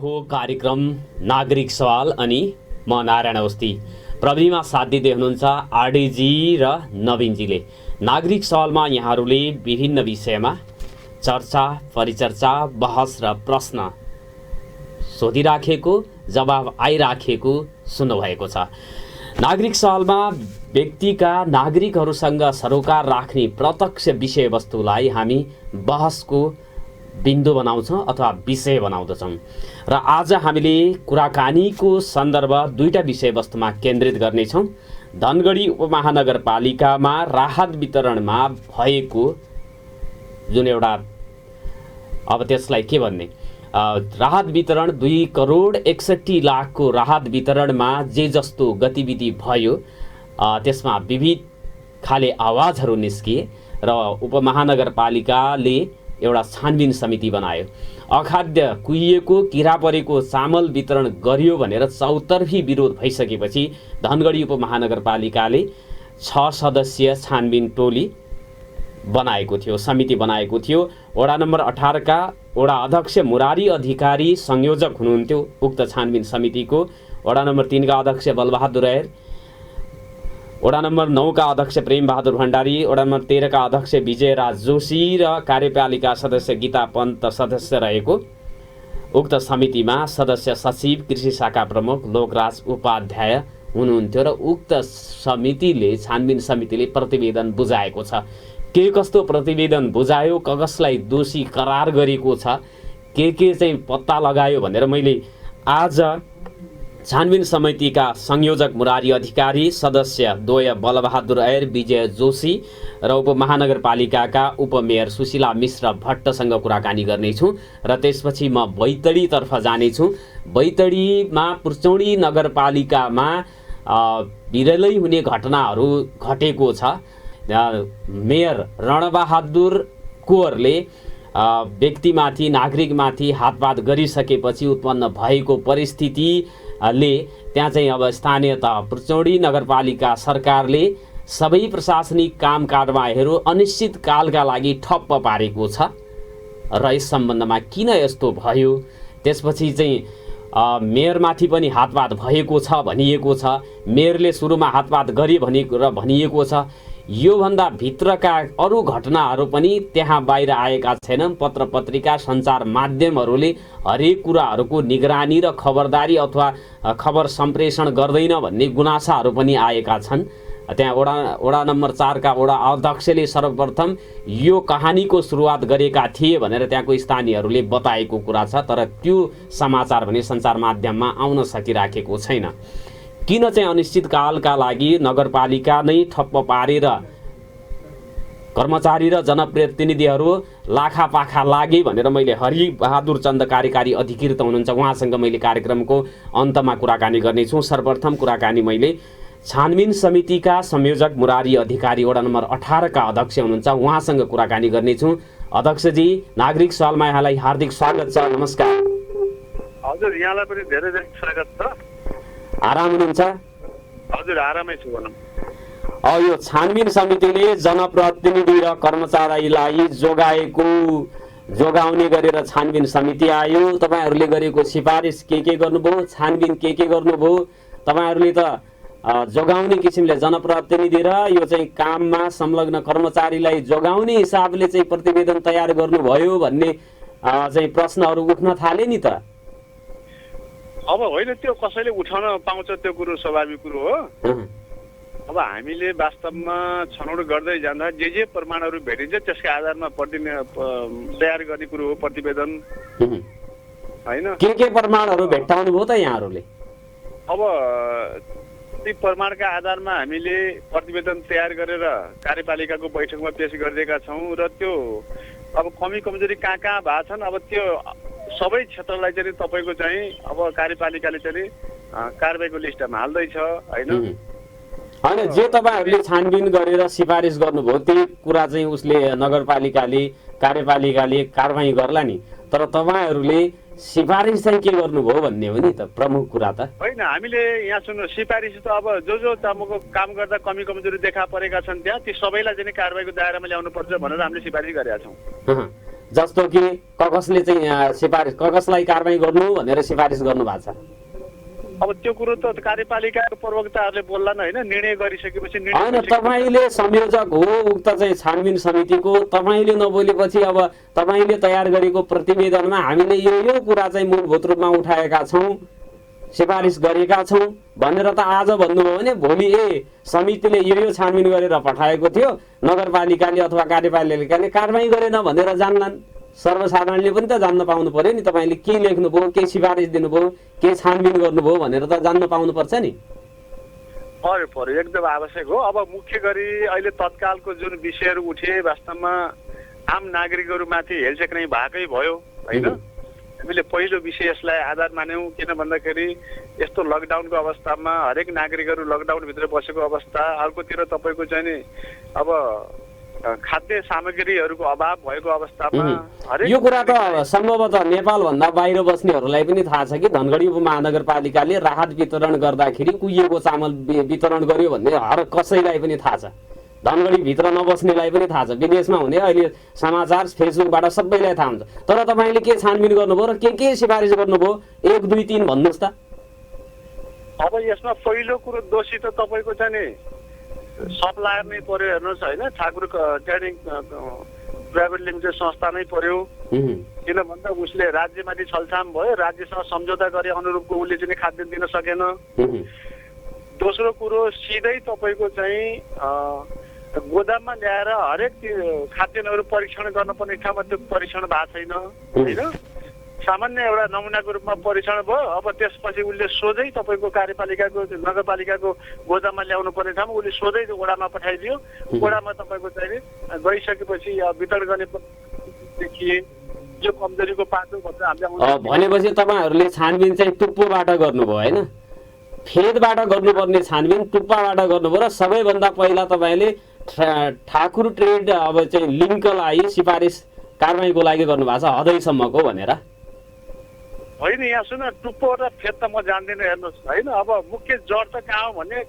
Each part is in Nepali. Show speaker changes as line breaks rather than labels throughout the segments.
हो कार्यक्रम नागरिक सवाल अनि म नारायण अवस्थी। प्रविधिमा साथ दिँदै हुनुहुन्छ आरडीजी र नवीनजीले। नागरिक सवालमा यहाँहरूले विभिन्न विषयमा चर्चा, परिचर्चा, बहस र प्रश्न सोधिराखेको, जवाब आइराखेको सुन्नुभएको छ। नागरिक सवालमा व्यक्तिका नागरिकहरूसँग सरोकार राख्ने प्रत्यक्ष विषयवस्तुलाई हामी बहसको बिन्दु बनाउँछौँ अथवा विषय बनाउँदछौँ। र आज हामीले कुराकानीको सन्दर्भ दुईटा विषयवस्तुमा केन्द्रित गर्नेछौँ। धनगढी उपमहानगरपालिकामा राहत वितरणमा भएको जुन एउटा, अब त्यसलाई के भन्ने, राहत वितरण 2 करोड 61 लाखको राहत वितरणमा जे जस्तो गतिविधि भयो त्यसमा विविध खाले आवाजहरू निस्किए र उपमहानगरपालिकाले एउटा छानबिन समिति बनायो। अखाद्य कुहिएको, किरा परेको चामल वितरण गरियो भनेर चौतर्फी विरोध भइसकेपछि धनगढी उपमहानगरपालिकाले 6 सदस्यीय छानबिन टोली बनाएको थियो, समिति बनाएको थियो। वडा नम्बर 18 का वडा अध्यक्ष मुरारी अधिकारी संयोजक हुनुहुन्थ्यो उक्त छानबिन समितिको। वडा नम्बर 3 का अध्यक्ष बलबहादुर राय, वडा नम्बर 9 का अध्यक्ष प्रेम बहादुर भण्डारी, वडा नम्बर 13 का अध्यक्ष विजयराज जोशी र कार्यपालिका सदस्य गीता पन्त सदस्य रहेको उक्त समितिमा सदस्य सचिव, कृषि शाखा प्रमुख लोकराज उपाध्याय हुनुहुन्थ्यो। र उक्त समितिले, छानबिन समितिले प्रतिवेदन बुझाएको छ। के कस्तो प्रतिवेदन बुझायो, कसलाई दोषी करार गरेको छ, के चाहिँ पत्ता लगायो भनेर मैले आज छानबिन समितिका संयोजक मुरारी अधिकारी, सदस्य द्वय बलबहादुर ऐर, विजय जोशी र उपमहानगरपालिकाका उपमेयर सुशीला मिश्र भट्टसँग कुराकानी गर्नेछु। र त्यसपछि म बैतडीतर्फ जानेछु। बैतडीमा पुर्चौडी नगरपालिकामा विरलै हुने घटनाहरू घटेको छ। मेयर रणबहादुर कुँवरले व्यक्तिमाथि, नागरिकमाथि हातपात गरिसकेपछि उत्पन्न भएको परिस्थितिले त्यहाँ चाहिँ अब स्थानीय तह पुर्चौडी नगरपालिका सरकारले सबै प्रशासनिक काम कारबाहीहरू अनिश्चित कालका लागि ठप्प पारेको छ। र यस सम्बन्धमा किन यस्तो भयो, त्यसपछि चाहिँ मेयरमाथि पनि हातपात भएको छ भनिएको छ। मेयरले सुरुमा हातपात गरे भनिएको छ। योभन्दा भित्रका अरू घटनाहरू पनि त्यहाँ बाहिर आएका छैनन्। पत्र पत्रिका, सञ्चार माध्यमहरूले हरेक कुराहरूको निगरानी र खबरदारी अथवा खबर सम्प्रेषण गर्दैन भन्ने गुनासाहरू पनि आएका छन्। त्यहाँ वडा नम्बर 4 का वडा अध्यक्षले सर्वप्रथम यो कहानीको सुरुवात गरेका थिए भनेर त्यहाँको स्थानीयहरूले बताएको कुरा छ। तर त्यो समाचार भने सञ्चार माध्यममा आउन सकिराखेको छैन। किन चाहिँ अनिश्चितकालका लागि नगरपालिका नै ठप्प पारेर कर्मचारी र जनप्रतिनिधिहरू लाखापाखा लागे भनेर मैले हरिबहादुर चन्द कार्यकारी अधिकृत हुनुहुन्छ, उहाँसँग मैले कार्यक्रमको अन्तमा कुराकानी गर्नेछु। सर्वप्रथम कुराकानी मैले छानबिन समितिका संयोजक मुरारी अधिकारी, वडा नम्बर 18 का अध्यक्ष हुनुहुन्छ, उहाँसँग कुराकानी गर्नेछु। अध्यक्षजी, नागरिक सवालमा यहाँलाई हार्दिक स्वागत छ। नमस्कार।
हजुर, यहाँलाई पनि धेरै धेरै स्वागत छ।
आराम हुनुहुन्छ?
हजुर, आरामै छु भनौँ।
यो छानबिन समितिले जनप्रतिनिधि र कर्मचारीलाई जोगाउने गरेर छानबिन समिति आयो। तपाईहरूले गरेको सिफारिस के गर्नुभयो, छानबिन के गर्नुभयो? तपाईहरूले त जोगाउने किसिमले जनप्रतिनिधि र यो चाहिँ काममा संलग्न कर्मचारीलाई जोगाउने हिसाबले चाहिँ प्रतिवेदन तयार गर्नुभयो भन्ने चाहिँ प्रश्नहरू उठ्न थाले नि त।
अब होइन, त्यो कसैले उठाउन पाउँछ, त्यो कुरो स्वाभाविक कुरो हो। अब हामीले वास्तवमा छनौट गर्दै जाँदा जे प्रमाणहरू भेटिन्छ त्यसका आधारमा तयार गर्ने कुरो हो प्रतिवेदन, होइन?
के प्रमाणहरू भेट्टाउनु भयो त यहाँहरूले?
अब ती प्रमाणका आधारमा हामीले प्रतिवेदन तयार गरेर कार्यपालिकाको बैठकमा पेश गरिदिएका छौँ। र त्यो अब कमी कमजोरी कहाँ भएको छन्, अब त्यो सबै क्षेत्रलाई चाहिँ तपाईँको चाहिँ अब कार्यपालिकाले चाहिँ कारबाहीको लिस्टमा हाल्दैछ, होइन?
होइन, जे तपाईँहरूले छानबिन गरेर सिफारिस गर्नुभयो त्यही कुरा चाहिँ उसले नगरपालिकाले, कार्यपालिकाले कारबाही गर्ला नि। तर तपाईँहरूले सिफारिस चाहिँ के गर्नुभयो भन्ने हो नि त प्रमुख कुरा त।
होइन, हामीले यहाँ सुन्नु, सिफारिस त अब जो तपाईँको काम गर्दा कमी कमजोरी देखा परेका छन् त्यहाँ ती सबैलाई चाहिँ कारबाहीको दायरामा ल्याउनु पर्छ भनेर हामीले सिफारिस गरेका छौँ।
जस्तो कि कसले चाहिँ सिफारिस कसलाई कारबाही गर्नु भनेर सिफारिस गर्नु भएको छ?
अब त्यो कुरो त कार्यपालिकाको प्रवक्ताहरूले बोल्लान् होइन, निर्णय गरिसकेपछि
होइन, तपाईँले संयोजक हो उक्त चाहिँ छानबिन समितिको, तपाईँले नबोलेपछि अब तपाईँले तयार गरेको प्रतिवेदनमा हामीले यो कुरा चाहिँ मूलभूत रूपमा उठाएका छौँ, सिफारिस गरेका छौँ भनेर त आज भन्नुभयो भने भोलि समितिले यो छानबिन गरेर पठाएको थियो, नगरपालिकाले अथवा कार्यपालिकाले कारबाही गरेन भनेर जान्लान्। सर्वसाधारणले पनि त जान्न पाउनु पर्यो नि, तपाईँले के लेख्नुभयो, के सिफारिस दिनुभयो, के छानबिन गर्नुभयो भनेर त जान्न पाउनुपर्छ नि।
पर्यो एकदम आवश्यक हो। अब मुख्य गरी अहिले तत्कालको जुन विषयहरू उठे वास्तवमा आम नागरिकहरूमाथि हेलचेक नै भएकै भयो होइन। हामीले पहिलो विषय यसलाई आधार मान्यौँ, किन भन्दाखेरि यस्तो लकडाउनको अवस्थामा हरेक नागरिकहरू लकडाउनभित्र बसेको अवस्था, अर्कोतिर तपाईँको चाहिँ नि अब खाद्य सामग्रीहरूको अभाव भएको अवस्थामा
यो कुरा त सम्भवतः नेपालभन्दा बाहिर बस्नेहरूलाई पनि थाहा छ कि धनगढी उपमहानगरपालिकाले राहत वितरण गर्दाखेरि कुहिएको चामल वितरण गर्यो भन्ने हर कसैलाई पनि थाहा छ। धनगढीभित्र नबस्नेलाई पनि थाहा छ, विदेशमा हुने अहिले समाचार फेसबुकबाट सबैलाई थाहा हुन्छ। तर तपाईँले के छानबिन गर्नुभयो र के सिफारिस गर्नुभयो 1 2 3 भन्नुहोस् त।
अब यसमा पहिलो कुरो दोषी त तपाईँको चाहिँ नि सप्लायर नै पर्यो हेर्नुहोस् होइन, ठाकुर ट्रेडिङ प्राइभेट लिमिटेड संस्था नै पर्यो। किन भन्दा उसले राज्यमाथि छलछाम भयो, राज्यसँग सम्झौता गरे अनुरूपको उसले चाहिँ खाद्य दिन सकेन। दोस्रो कुरो सिधै तपाईँको चाहिँ गोदाममा ल्याएर हरेक खाद्यान्नहरू परीक्षण गर्नुपर्ने ठाउँमा त्यो परीक्षण भएको छैन होइन। सामान्य एउटा नमुनाको रूपमा परीक्षण भयो, अब त्यसपछि उसले सोझै तपाईँको कार्यपालिकाको नगरपालिकाको गोदाममा ल्याउनु पर्ने ठाउँमा उसले सोझै वडामा पठाइदियो। वडामा तपाईँको चाहिँ गइसकेपछि वितरण गर्ने देखिए यो कमजोरीको पाटो भनेर हामीले
भनेपछि तपाईँहरूले छानबिन चाहिँ टुप्पोबाट गर्नुभयो होइन, फेदबाट गर्नुपर्ने छानबिन टुप्पाबाट गर्नुभयो र सबैभन्दा पहिला तपाईँले ठाकुर ट्रेड अब चाहिँ लिङ्कलाई सिफारिस कारबाहीको लागि गर्नुभएको छ हदैसम्मको भनेर
होइन। यहाँ सुन, टुप्पो र फेद त म जान्दिनँ हेर्नुहोस् होइन। अब मुख्य जड त कहाँ हो भने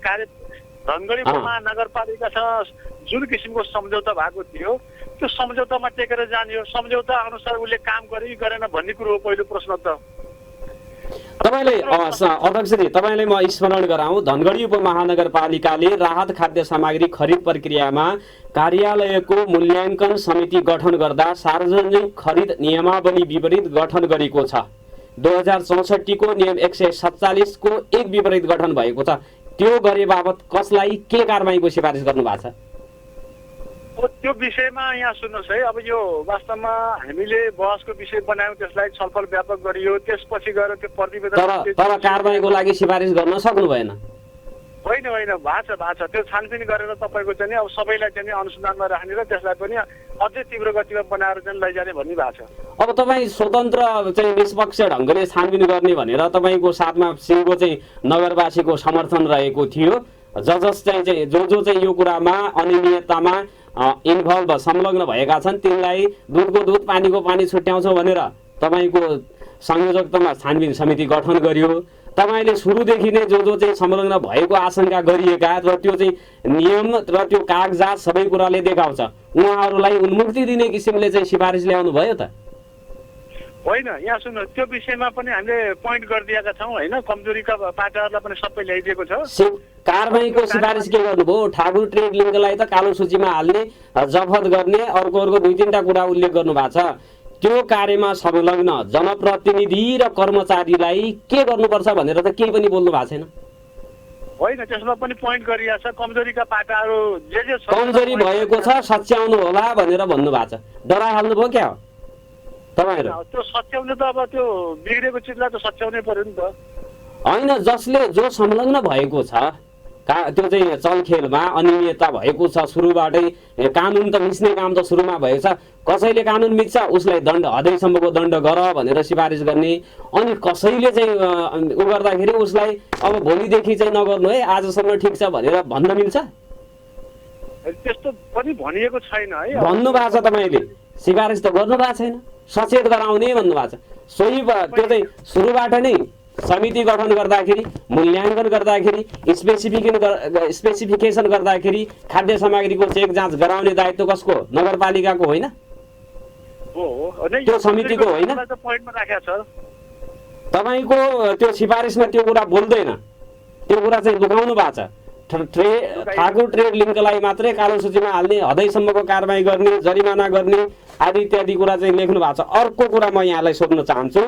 धनगढी महानगरपालिकासँग जुन किसिमको सम्झौता भएको थियो त्यो सम्झौतामा टेकेर जाने हो, सम्झौता अनुसार उसले काम गरे कि गरेन भन्ने कुरो हो पहिलो प्रश्न त।
तपाईँले अध्यक्षजी तपाईँले म स्मरण गराउँ, धनगढी उपमहानगरपालिकाले राहत खाद्य सामग्री खरिद प्रक्रियामा कार्यालयको मूल्याङ्कन समिति गठन गर्दा सार्वजनिक खरिद नियमावली विपरीत गठन गरेको छ। 2064 को नियम 147 को एक विपरीत गठन भएको छ। त्यो गरे बाबत कसलाई के कारबाहीको सिफारिस गर्नु भएको छ?
त्यो विषयमा यहाँ सुन्नुहोस् है, अब यो वास्तवमा हामीले बहसको विषय बनायौँ, त्यसलाई छलफल व्यापक गरियो, त्यसपछि गएर त्यो प्रतिवेदन
तर कारबाहीको लागि सिफारिस गर्न सक्नु भएन।
होइन भएको छ त्यो छानबिन गरेर तपाईँको चाहिँ अब सबैलाई चाहिँ अनुसन्धानमा राख्ने र त्यसलाई पनि अझै तीव्र गतिमा बनाएर चाहिँ लैजाने भन्ने भएको छ।
अब तपाईँ स्वतन्त्र चाहिँ निष्पक्ष ढङ्गले छानबिन गर्ने भनेर तपाईँको साथमा सिङ्गो चाहिँ नगरवासीको समर्थन रहेको थियो। जस चाहिँ जो चाहिँ यो कुरामा अनियमिततामा इन्भल्भ संलग्न भएका छन् तिनलाई दुधको दुध पानीको पानी छुट्याउँछौँ भनेर तपाईँको संयोजकतामा छानबिन समिति गठन गरियो। तपाईँले सुरुदेखि नै जो चाहिँ संलग्न भएको आशंका गरिएका र त्यो चाहिँ नियम र त्यो कागजात सबै कुराले देखाउँछ, उहाँहरूलाई उन्मुक्ति दिने किसिमले चाहिँ सिफारिस ल्याउनु भयो त
होइन। यहाँ सुन्नु, त्यो विषयमा पनि हामीले पोइन्ट गरिदिएका छौँ होइन, कमजोरीका पाटाहरूलाई पनि सबै ल्याइदिएको छ।
कारबाहीको सिफारिस के गर्नुभयो? ठाकुर ट्रेड लिङ्कलाई त कालो सूचीमा हाल्ने, जफत गर्ने, अर्को 2-3टा कुरा उल्लेख गर्नु भएको छ। त्यो कार्यमा संलग्न जनप्रतिनिधि र कर्मचारीलाई के गर्नुपर्छ भनेर त केही पनि बोल्नु भएको छैन।
होइन, त्यसमा पनि पोइन्ट गरिएको छ। कमजोरीका पाटाहरू जे
कमजोरी भएको छ सच्याउनु होला भनेर भन्नुभएको छ। डराइहाल्नुभयो क्या हो तपाईँहरू?
त्यो सच्याउने त अब त्यो बिग्रेको चिजलाई त सच्याउनै पर्यो नि त।
होइन, जसले जो संलग्न भएको छ त्यो चाहिँ चलखेलमा अनियमितता भएको छ, सुरुबाटै कानुन त मिच्ने काम त सुरुमा भएको छ। कसैले कानुन मिच्छ उसलाई दण्ड हदैसम्मको दण्ड गर भनेर सिफारिस गर्ने, अनि कसैले चाहिँ उ गर्दाखेरि उसलाई अब भोलिदेखि चाहिँ नगर्नु है, आजसम्म ठिक छ भनेर भन्न मिल्छ?
त्यस्तो पनि भनिएको छैन है।
भन्नुभएको छ तपाईँले, सिफारिस त गर्नु भएको छैन, सचेत गराउने भन्नुभएको छ। सोही त्यो चाहिँ सुरुबाट नै समिति गठन गर्दाखेरि, मूल्याङ्कन गर्दाखेरि, स्पेसिफिकेसन गर्दाखेरि खाद्य सामग्रीको चेक जाँच गराउने दायित्व कसको? नगरपालिकाको होइन?
हो नै
त्यो समितिको होइन?
पोइन्टमा राखेको छ।
तपाईँको त्यो सिफारिसमा त्यो कुरा बोल्दैन, त्यो कुरा चाहिँ लुकाउनु भएको छ। ठाकुर ट्रेड लिङ्कलाई मात्रै कालो सूचीमा हाल्ने, हदैसम्मको कारबाही गर्ने, जरिमाना गर्ने आदि इत्यादि कुरा चाहिँ लेख्नु भएको छ। अर्को कुरा म यहाँलाई सोध्न चाहन्छु,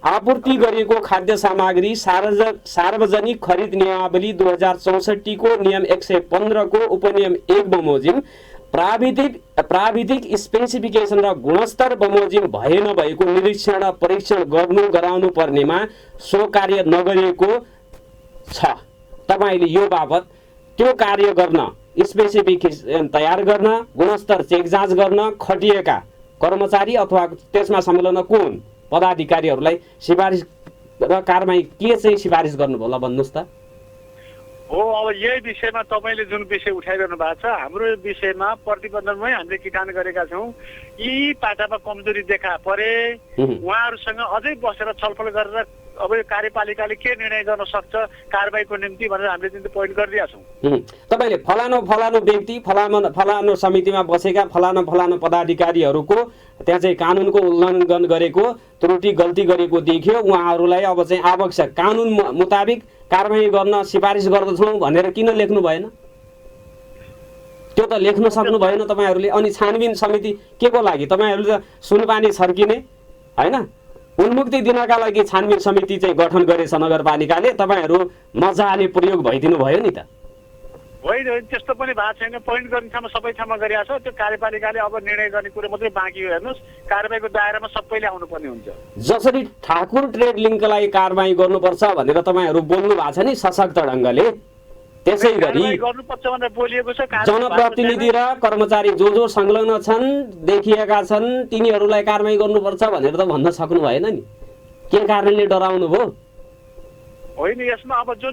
आपूर्ति गरिएको खाद्य सामग्री सार्वजनिक खरिद नियमावली 2064 को नियम 115 को उपनियम 1 बमोजिम प्राविधिक स्पेसिफिकेसन र गुणस्तर बमोजिम भए नभएको निरीक्षण र परीक्षण गराउनु पर्नेमा सो कार्य नगरिएको छ। तपाईँले यो बाबत त्यो कार्य गर्न, स्पेसिफिकेसन तयार गर्न, गुणस्तर चेक जाँच गर्न खटिएका कर्मचारी अथवा त्यसमा संलग्न कुन पदाधिकारीहरूलाई सिफारिस र कारबाही के चाहिँ सिफारिस गर्नुभयो ल भन्नुहोस् त।
हो, अब यही विषयमा तपाईँले जुन विषय उठाइरहनु भएको छ, हाम्रो विषयमा प्रतिबन्धनमै हामीले किटान गरेका छौँ। यी पाटामा कमजोरी देखा परे उहाँहरूसँग अझै बसेर छलफल गरेर अब यो कार्यपालिकाले के निर्णय गर्न सक्छ कारबाहीको निम्ति भनेर हामीले चाहिँ पोइन्ट गरिदिएका छौँ।
तपाईँले फलानु व्यक्ति फलानु समितिमा बसेका फलानु पदाधिकारीहरूको त्यहाँ चाहिँ कानुनको उल्लङ्घन गरेको, त्रुटि गल्ती गरेको देखियो, उहाँहरूलाई अब चाहिँ आवश्यक कानुन मुताबिक कारबाही गर्न सिफारिस गर्दछौँ भनेर किन लेख्नु भएन? त्यो त लेख्न सक्नु भएन तपाईँहरूले। अनि छानबिन समिति के को लागि? तपाईँहरूले त सुनपानी छर्किने होइन, उन्मुक्ति दिनका लागि छानबिन समिति चाहिँ गठन गरेछ नगरपालिकाले, तपाईँहरू नजाने प्रयोग भइदिनु भयो नि त।
होइन, त्यस्तो पनि भएको छैन। पोइन्ट गर्ने ठाउँमा सबै ठाउँमा गरिरहेको छ। त्यो कार्यपालिकाले अब निर्णय गर्ने कुरो मात्रै बाँकी हो। हेर्नुहोस्, कारबाहीको दायरामा सबैले आउनुपर्ने हुन्छ।
जसरी ठाकुर ट्रेड लिङ्कलाई कारबाही गर्नुपर्छ भनेर तपाईँहरू बोल्नु भएको छ नि सशक्त ढङ्गले, त्यसै गरी
गर्नुपर्छ भनेर बोलिएको छ।
जनप्रतिनिधि र कर्मचारी जो संलग्न छन्, देखिएका छन्, तिनीहरूलाई कारबाही गर्नुपर्छ भनेर त भन्न सक्नु भएन नि। के कारणले डराउनु भयो?
होइन, यसमा अब जो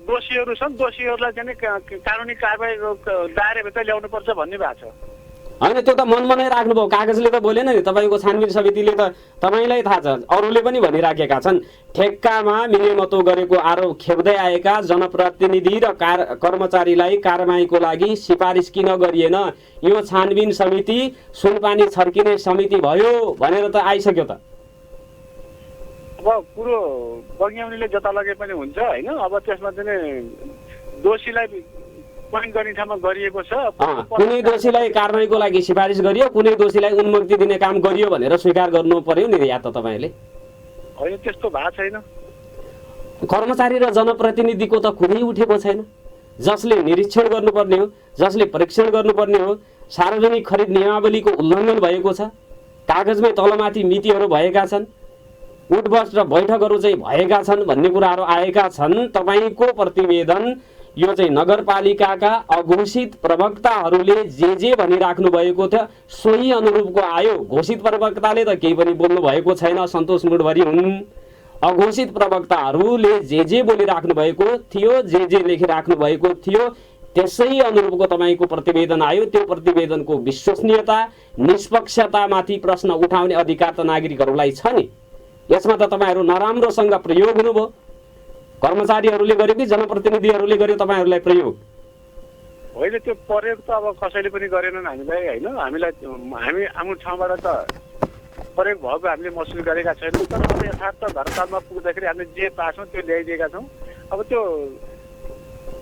दोषीहरू छन् दोषीहरूलाई चाहिँ कानुनी कारबाहीको दायराभित्र ल्याउनुपर्छ भन्ने भएको छ।
होइन, त्यो त मनमनै राख्नुभयो, कागजले त बोलेन नि। तपाईँको छानबिन समितिले त तपाईँलाई थाहा छ, अरूले पनि भनिराखेका छन्, ठेक्कामा मिलेमतो गरेको आरोप खेप्दै आएका जनप्रतिनिधि र कर्मचारीलाई कारबाहीको लागि सिफारिस किन गरिएन? यो छानबिन समिति सुनपानी छर्किने समिति भयो भनेर त आइसक्यो त।
अब कुरो बग्याउनेले जता लगे पनि हुन्छ होइन। अब त्यसमा चाहिँ दोषीलाई पोइन्ट गर्ने ठाउँमा गरिएको छ।
कुनै दोषीलाई कारबाहीको लागि सिफारिस गरियो, कुनै दोषीलाई उन्मुक्ति दिने काम गरियो भनेर स्वीकार गर्नु पर्यो नि या त तपाईँले।
होइन, त्यस्तो भएको छैन।
कर्मचारी र जनप्रतिनिधिको त कुनै उठेको छैन। जसले निरीक्षण गर्नुपर्ने हो, जसले परीक्षण गर्नुपर्ने हो, सार्वजनिक खरिद नियमावलीको उल्लङ्घन भएको छ, कागजमै तलमाथि मितिहरू भएका छन्, उठबस र बैठकहरू चाहिँ भएका छन् भन्ने कुराहरू आएका छन्। तपाईँको प्रतिवेदन यो चाहिँ नगरपालिकाका अघोषित प्रवक्ताहरूले जे भनिराख्नु भएको थियो सोही अनुरूपको आयो। घोषित प्रवक्ताले त केही पनि बोल्नु भएको छैन, सन्तोष मुडभरि हुन्। अघोषित प्रवक्ताहरूले जे बोलिराख्नु भएको थियो, जे लेखिराख्नु भएको थियो, त्यसै अनुरूपको तपाईँको प्रतिवेदन आयो। त्यो प्रतिवेदनको विश्वसनीयता, निष्पक्षतामाथि प्रश्न उठाउने अधिकार त नागरिकहरूलाई छ नि। यसमा त तपाईँहरू नराम्रोसँग प्रयोग हुनुभयो। कर्मचारीहरूले गर्यो कि जनप्रतिनिधिहरूले गर्यो तपाईँहरूलाई प्रयोग?
होइन, त्यो प्रयोग त अब कसैले पनि गरेनन् हामीलाई होइन। हामी हाम्रो ठाउँबाट त प्रयोग भएको हामीले महसुस गरेका छैनौँ। तर अब यथार्थ धरतालमा पुग्दाखेरि हामीले जे पाछौँ त्यो ल्याइदिएका छौँ। अब त्यो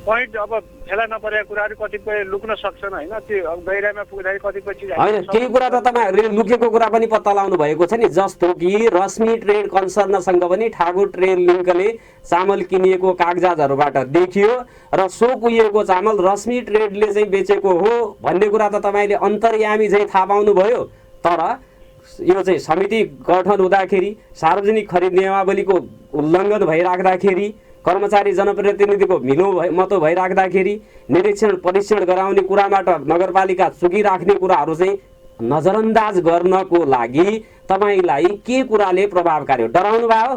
पोइन्ट अब फेला नपरेका कुराहरू कतिपय लुक्न सक्छन् होइन। त्यो अब गहिराइमा पुग्दाखेरि कतिपय चिज
होइन, केही कुरा त तपाईँहरूले लुकेको कुरा पनि पत्ता लगाउनु भएको छ नि। जस्तो कि रश्मि ट्रेड कन्सर्नसँग पनि ठाकुर ट्रेड लिङ्कले चामल किनिएको कागजातहरूबाट देखियो र सो कुहिएको चामल रश्मि ट्रेडले चाहिँ बेचेको हो भन्ने कुरा त तपाईँले अन्तर्यामी चाहिँ थाहा पाउनुभयो। तर यो चाहिँ समिति गठन हुँदाखेरि, सार्वजनिक खरिद नियमावलीको उल्लङ्घन भइराख्दाखेरि, कर्मचारी जनप्रतिनिधिको मिलोमतो भइराख्दाखेरि, निरीक्षण परीक्षण गराउने कुराबाट नगरपालिका चुकिराख्ने कुराहरू चाहिँ नजरअन्दाज गर्नको लागि तपाईँलाई के कुराले प्रभावकारी हो? डराउनु भयो?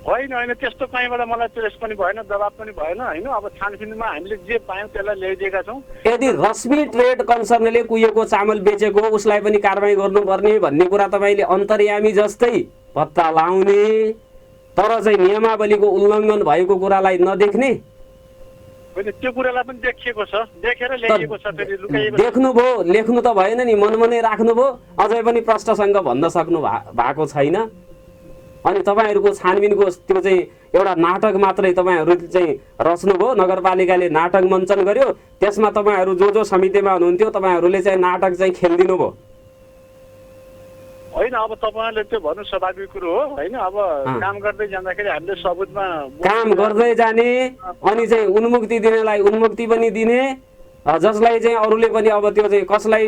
होइन, त्यस्तो कहीँबाट मलाई प्रेस पनि भएन, दबाब पनि भएन होइन। अब छानबिनमा हामीले जे पायौँ त्यसलाई ल्याइदिएका छौँ।
यदि रश्मि ट्रेड कन्सर्नले कुहिएको चामल बेचेको उसलाई पनि कारबाही गर्नुपर्ने भन्ने कुरा तपाईँले अन्तर्यामी जस्तै पत्ता लगाउने, तर चाहिँ नियमावलीको उल्लङ्घन भएको कुरालाई नदेख्ने,
होइन त्यो कुरालाई पनि देखिएको छ, देखेर ल्याइएको छ, फेरि लुकाइएको छ।
देख्नुभयो, लेख्नु त भएन नि, मनमनै राख्नुभयो, अझै पनि प्रष्टसँग भन्न सक्नु भएको छैन। अनि तपाईँहरूको छानबिनको त्यो चाहिँ एउटा नाटक मात्रै तपाईँहरू चाहिँ रच्नुभयो, नगरपालिकाले नाटक मञ्चन गर्यो, त्यसमा तपाईँहरू जो जो समितिमा हुनुहुन्थ्यो तपाईँहरूले चाहिँ नाटक चाहिँ खेलिदिनु भयो।
होइन अब तपाईँहरूले त्यो भन्नु स्वाभाविक कुरो हो होइन। अब काम गर्दै जाँदाखेरि हामीले सबुतमा
काम गर्दै जाने अनि चाहिँ उन्मुक्ति दिनेलाई उन्मुक्ति पनि दिने, जसलाई चाहिँ अरूले पनि अब त्यो चाहिँ कसलाई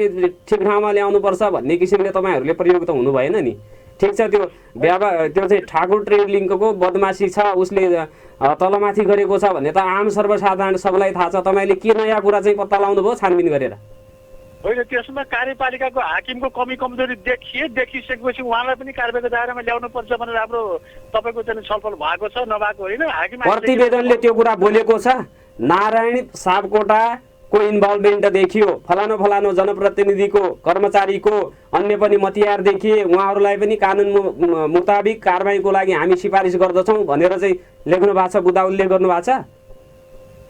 ठिक ठाउँमा ल्याउनुपर्छ भन्ने किसिमले तपाईँहरूले प्रयोग त हुनु भएन नि। ठिक छ, त्यो त्यो चाहिँ ठाकुर ट्रेड लिङ्कको बदमासी छ, उसले तलमाथि गरेको छ भन्ने त आम सर्वसाधारण सबलाई थाहा छ। तपाईँले के नयाँ कुरा चाहिँ पत्ता लगाउनु भयो छानबिन गरेर?
होइन, त्यसमा कार्यपालिकाको हाकिमको कमी कमजोरी देखिसकेपछि उहाँलाई पनि कारबाहीको दायरामा ल्याउनुपर्छ भनेर हाम्रो तपाईँको चाहिँ छलफल भएको छ, नभएको होइन। हाकिम
प्रतिवेदनले त्यो कुरा बोलेको छ। नारायण सापकोटाको इन्भल्भमेन्ट देखियो, फलानो फलानो जनप्रतिनिधिको कर्मचारीको अन्य पनि मतियार देखिए, उहाँहरूलाई पनि कानुन मुताबिक कारबाहीको लागि हामी सिफारिस गर्दछौँ भनेर चाहिँ लेख्नु भएको छ, बुदा उल्लेख गर्नु भएको छ।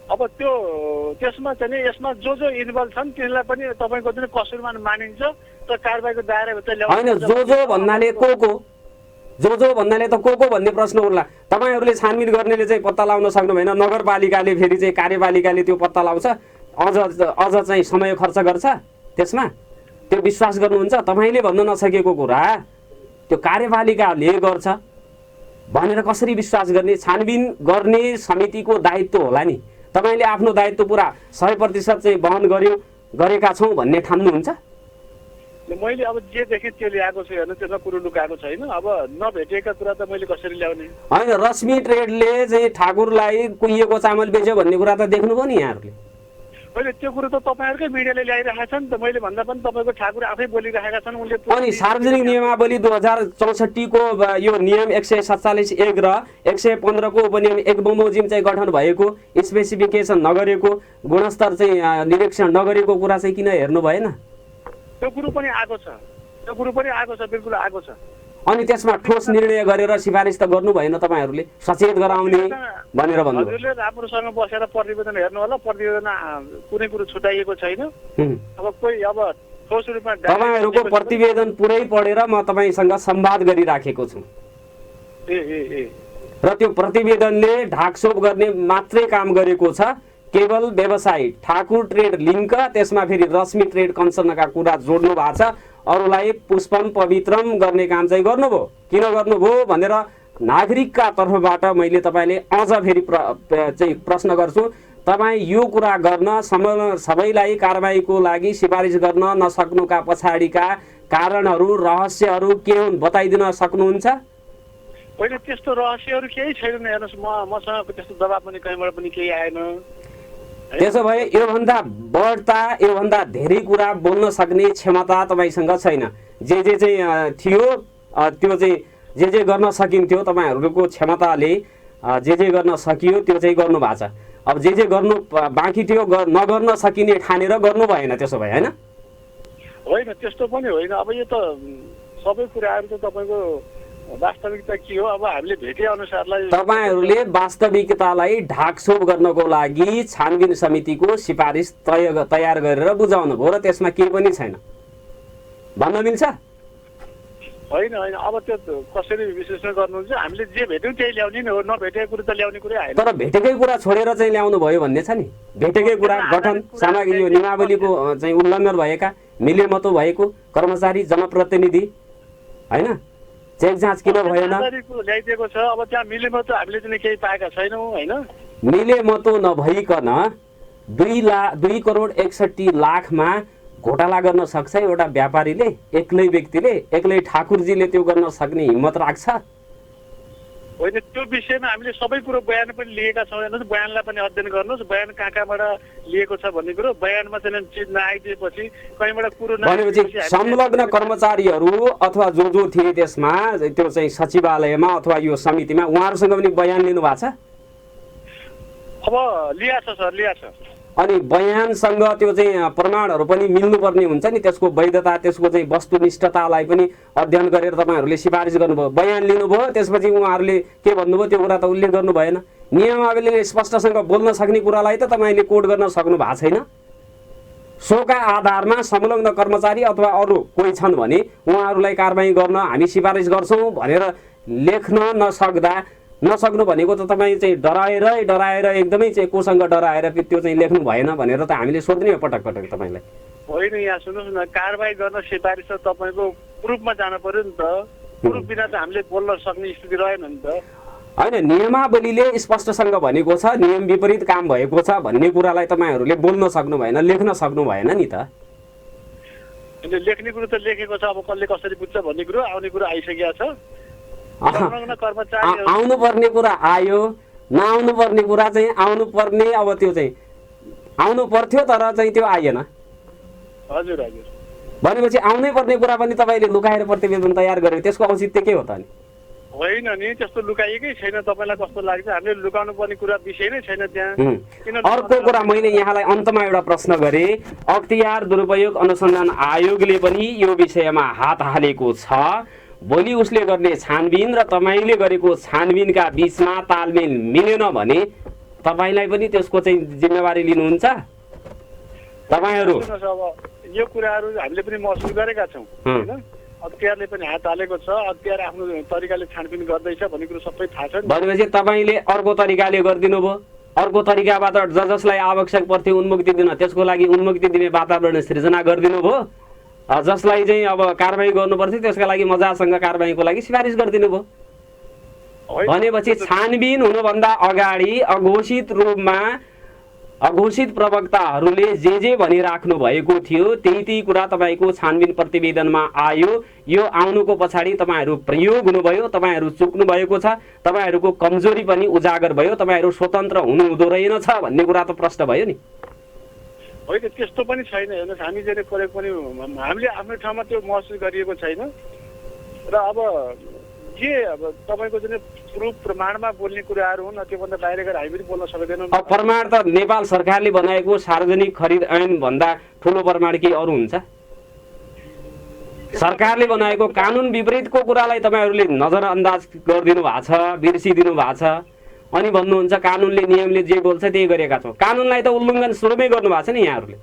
अब त्यो त्यसमा चाहिँ यसमा जो जो इन्भल्भ छन् तिनीलाई पनि तपाईँको चाहिँ कसुरमान मानिन्छ र कारबाहीको दायराभित्र
होइन। जो जो भन्नाले को जो भन्नाले त को भन्ने प्रश्न उठ्ला। तपाईँहरूले छानबिन गर्नेले चाहिँ पत्ता लगाउन सक्नु भएन, नगरपालिकाले फेरि चाहिँ कार्यपालिकाले त्यो पत्ता लगाउँछ, अझ चाहिँ समय खर्च गर्छ त्यसमा। त्यो विश्वास गर्नुहुन्छ? तपाईँले भन्न नसकेको कुरा त्यो कार्यपालिकाले गर्छ भनेर कसरी विश्वास गर्ने? छानबिन गर्ने समितिको दायित्व होला नि। तपाईँले आफ्नो दायित्व पुरा 100% चाहिँ वहन गरेका छौँ भन्ने ठान्नुहुन्छ?
मैले अब जे देखेँ त्यो ल्याएको छु हेर्नु, त्यसमा कुरो लुकाएको छैन। अब नभेटिएका कुरा त मैले कसरी ल्याउने?
होइन, रश्मि ट्रेडले चाहिँ ठाकुरलाई कुहिएको चामल बेच्यो भन्ने कुरा त देख्नुभयो नि यहाँहरूले?
होइन, त्यो कुरो त तपाईँहरूकै मिडियाले ल्याइरहेका छन् त। मैले भन्दा पनि तपाईँको ठाकुर आफै बोलिरहेका छन्। उनले
अनि सार्वजनिक नियमावली 2064 को यो नियम 147(1) र 115 को उपनियम 1 बमोजिम चाहिँ गठन भएको, स्पेसिफिकेसन नगरेको, गुणस्तर चाहिँ निरीक्षण नगरेको कुरा चाहिँ किन हेर्नु भएन?
त्यो कुरो पनि आएको छ, त्यो कुरो पनि आएको छ, बिल्कुल आएको छ।
अनि त्यसमा ठोस निर्णय गरेर सिफारिस त गर्नु भएन? तपाईँहरूले सचेत गराउने भनेर भन्नु।
हजुरले राम्रोसँग बसेर प्रतिवेदन हेर्नु होला, प्रतिवेदन कुनै कुरो छुटाइएको छैन। अब कोही अब ठोस रूपमा
तपाईँहरूको प्रतिवेदन पुरै पढेर म तपाईँसँग संवाद गरिराखेको छु र त्यो प्रतिवेदनले ढाकछोप गर्ने मात्रै काम गरेको छ। केवल व्यवसाय ठाकुर ट्रेड लिङ्क, त्यसमा फेरि रश्मि ट्रेड कन्सर्नका कुरा जोड्नु भएको छ। अरूलाई पुष्पम पवित्रम गर्ने काम चाहिँ गर्नुभयो। किन गर्नुभयो भनेर नागरिकका तर्फबाट मैले तपाईँले अझ फेरि चाहिँ प्रश्न गर्छु। तपाईँ यो कुरा गर्न सबैलाई कारबाहीको लागि सिफारिस गर्न नसक्नुका पछाडिका कारणहरू, रहस्यहरू के हुन् बताइदिन सक्नुहुन्छ?
होइन, त्यस्तो रहस्यहरू केही छैन। हेर्नुहोस्, मसँग त्यस्तो दबाब पनि कहीँबाट पनि केही आएन।
त्यसो भए योभन्दा बढ्ता योभन्दा धेरै कुरा बोल्न सक्ने क्षमता तपाईँसँग छैन। जे चाहिँ थियो त्यो चाहिँ जे गर्न सकिन्थ्यो तपाईँहरूको क्षमताले जे गर्न सकियो त्यो चाहिँ गर्नु भएको छ। अब जे गर्नु बाँकी थियो नगर्न सकिने ठानेर गर्नु भएन, त्यसो भए होइन?
होइन, त्यस्तो पनि होइन। अब यो त सबै कुराहरू त तपाईँको वास्तविकता के हो? अब हामीले भेटे अनुसारलाई
तपाईँहरूले वास्तविकतालाई ढाकछोप गर्नको लागि छानबिन समितिको सिफारिस तयार गरेर बुझाउनु भयो र त्यसमा केही पनि छैन भन्न मिल्छ?
होइन, अब त्यो कसरी विश्लेषण गर्नुहुन्छ? हामीले जे भेट्यौँ त्यही ल्याउने नै हो, नभेटेको कुरो त ल्याउने कुरै आएन।
तर भेटेकै कुरा छोडेर चाहिँ ल्याउनु भयो भन्ने छ नि। भेटेकै कुरा गठन सामग्री यो नियमावलीको चाहिँ उल्लङ्घन भएका, मिलेमतो भएको कर्मचारी जनप्रतिनिधि होइन, चेक जाँच किन भएन?
ल्याइदिएको छ। अब त्यहाँ मिलेमतो हामीले चाहिँ केही पाएका छैनौँ होइन।
मिलेमतो नभइकन 2 करोड 61 लाखमा घोटाला गर्न सक्छ एउटा व्यापारीले? एक्लै व्यक्तिले, एक्लै ठाकुरजीले त्यो गर्न सक्ने हिम्मत राख्छ?
होइन, त्यो विषयमा हामीले सबै कुरो बयान पनि लिएका छौँ। हेर्नुहोस्, बयानलाई पनि अध्ययन गर्नुहोस्, बयान कहाँबाट लिएको छ भन्ने कुरो। बयानमा चाहिँ चिज नआइदिएपछि कहीँबाट कुरो
भनेपछि संलग्न कर्मचारीहरू अथवा जो थिए त्यसमा, त्यो चाहिँ सचिवालयमा अथवा यो समितिमा, उहाँहरूसँग पनि बयान लिनु भएको छ?
अब लिया छ सर, लिया छ।
अनि बयानसँग त्यो चाहिँ प्रमाणहरू पनि मिल्नुपर्ने हुन्छ नि, त्यसको वैधता, त्यसको चाहिँ वस्तुनिष्ठतालाई पनि अध्ययन गरेर तपाईँहरूले सिफारिस गर्नुभयो, बयान लिनुभयो, त्यसपछि उहाँहरूले के भन्नुभयो त्यो कुरा त उल्लेख गर्नु भएन। नियमावलीले स्पष्टसँग बोल्न सक्ने कुरालाई त तपाईँले कोड गर्न सक्नु भएको छैन। सोका आधारमा संलग्न कर्मचारी अथवा अरू कोही छन् भने उहाँहरूलाई कारबाही गर्न हामी सिफारिस गर्छौँ भनेर लेख्न नसक्नु भनेको त तपाईँ चाहिँ डराएर एकदमै चाहिँ कोसँग डराएर त्यो चाहिँ लेख्नु भएन भनेर त हामीले सोध्ने हो पटक पटक तपाईँलाई।
होइन, यहाँ सुन्नुहोस् न, कारबाही गर्न सिफारिस त तपाईँको प्रुफमा जानु पर्यो नि त। प्रुफ बिना त हामीले बोल्न सक्ने स्थिति रहेन नि त।
होइन, नियमावलीले स्पष्टसँग भनेको छ नियम विपरीत काम भएको छ भन्ने कुरालाई तपाईँहरूले बोल्न सक्नु भएन, लेख्न सक्नु भएन नि त।
लेख्ने कुरो त लेखेको छ, अब कसले कसरी बुझ्छ भन्ने कुरो आउने कुरो आइसकेको छ।
आउनु पर्ने कुरा आयो, नआउनु पर्ने कुरा चाहिँ आउनु पर्ने, अब त्यो चाहिँ आउनु पर्थ्यो तर चाहिँ त्यो आएन।
हजुर हजुर।
भनेपछि आउनै पर्ने कुरा पनि तपाईँले लुकाएर प्रतिवेदन तयार गर्यो, त्यसको औचित्य के हो त? नि
होइन नि, त्यस्तो लुकाएकै छैन। तपाईँलाई कस्तो लाग्छ? हामीले लुकाउनु पर्ने कुरा विषय नै छैन त्यहाँ।
अर्को कुरा मैले यहाँलाई अन्तमा एउटा प्रश्न गरेँ, अख्तियार दुरुपयोग अनुसन्धान आयोगले पनि यो विषयमा हात हालेको छ। भोलि उसले गर्ने छानबिन र तपाईँले गरेको छानबिनका बिचमा तालमेल मिलेन भने तपाईँलाई पनि त्यसको चाहिँ जिम्मेवारी लिनुहुन्छ तपाईँहरू?
यो कुराहरू हामीले पनि महसुस गरेका छौँ होइन। अख्तियारले पनि हात हालेको छ, अख्तियार आफ्नो तरिकाले छानबिन गर्दैछ भन्ने कुरो सबै थाहा छ।
भनेपछि तपाईँले अर्को तरिकाले गरिदिनु भयो, अर्को तरिकाबाट जसलाई आवश्यक पर्थ्यो उन्मुक्ति दिन त्यसको लागि उन्मुक्ति दिने वातावरण सृजना गरिदिनु भयो। जसलाई चाहिँ अब कारबाही गर्नुपर्थ्यो त्यसका लागि मजासँग कारबाहीको लागि सिफारिस गरिदिनु भयो। भनेपछि छानबिन हुनुभन्दा अगाडि अघोषित रूपमा अघोषित प्रवक्ताहरूले जे भनिराख्नु भएको थियो त्यही कुरा तपाईँको छानबिन प्रतिवेदनमा आयो। यो आउनुको पछाडि तपाईँहरू प्रयोग हुनुभयो, तपाईँहरू चुक्नु भएको छ, तपाईँहरूको कमजोरी पनि उजागर भयो, तपाईँहरू स्वतन्त्र हुनुहुँदो रहेनछ भन्ने कुरा त प्रश्न भयो नि।
होइन, त्यस्तो पनि छैन। हेर्नुहोस्, हामी जे प्रयोग पनि हामीले आफ्नो ठाउँमा त्यो महसुस गरिएको छैन। र अब तपाईँको चाहिँ प्रुफ प्रमाणमा बोल्ने कुराहरू हुन्, त्योभन्दा बाहिर गएर हामी पनि बोल्न सक्दैनौँ।
अब प्रमाण त नेपाल सरकारले बनाएको सार्वजनिक खरिद ऐन भन्दा ठुलो प्रमाण के अरू हुन्छ? सरकारले बनाएको कानुन विपरीतको कुरालाई तपाईँहरूले नजरअन्दाज गरिदिनु भएको छ, बिर्सिदिनु भएको छ। अनि भन्नुहुन्छ कानुनले नियमले जे बोल्छ त्यही गरेका छौँ। कानुनलाई त उल्लङ्घन सुरुमै गर्नु भएको छ नि यहाँहरूले।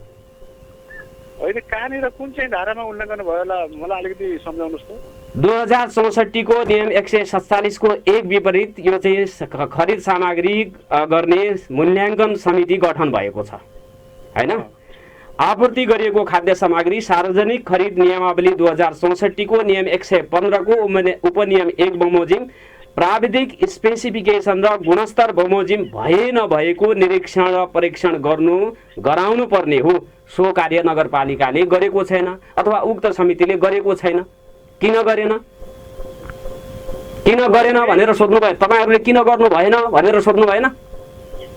होइन, कहाँनिर कुन चाहिँ धारामा उल्लङ्घन भयो होला मलाई अलिकति सम्झाउनुहोस् त।
2064 को नियम 147 को एक विपरीत यो चाहिँ खरिद सामग्री गर्ने मूल्याङ्कन समिति गठन भएको छ हैन। आपूर्ति गरिएको खाद्य सामग्री सार्वजनिक खरिद नियमावली 2064 को नियम 115 को उपनियम 1 बमोजिम प्राविधिक स्पेसिफिकेसन र गुणस्तर बमोजिम भए नभएको निरीक्षण र परीक्षण गराउनु पर्ने हो। सो कार्य नगरपालिकाले गरेको छैन अथवा उक्त समितिले गरेको छैन। किन गरेन भनेर सोध्नु भयो। तपाईहरुले किन गर्नु भएन भनेर सोध्नु भएन?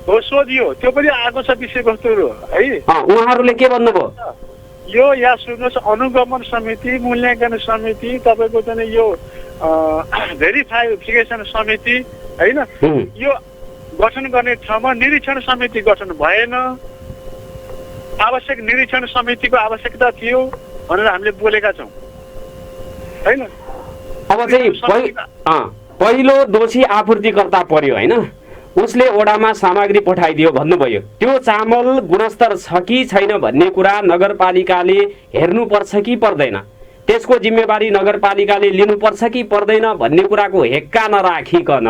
हो, सोधियो। त्यो पनि आएको छ विषयवस्तुहरु है।
उहाँहरूले के भन्नुभयो?
यो यहाँ सुन्नुहोस्, अनुगमन समिति, मूल्याङ्कन समिति, तपाईको चाहिँ यो भेरिफिकेसन समिति हैन, यो गठन गर्ने ठाउँमा निरीक्षण समिति गठन भएन। आवश्यक निरीक्षण समितिको आवश्यकता थियो भनेर हामीले बोलेका छौँ हैन।
अब चाहिँ पहिलो दोषी आपूर्तिकर्ता पर्यो हैन, उसले ओडामा सामग्री पठाइदियो भन्नुभयो। त्यो चामल गुणस्तर छ कि छैन भन्ने कुरा नगरपालिकाले हेर्नुपर्छ कि पर्दैन, त्यसको जिम्मेवारी नगरपालिकाले लिनुपर्छ कि पर्दैन भन्ने कुराको हेक्का नराखिकन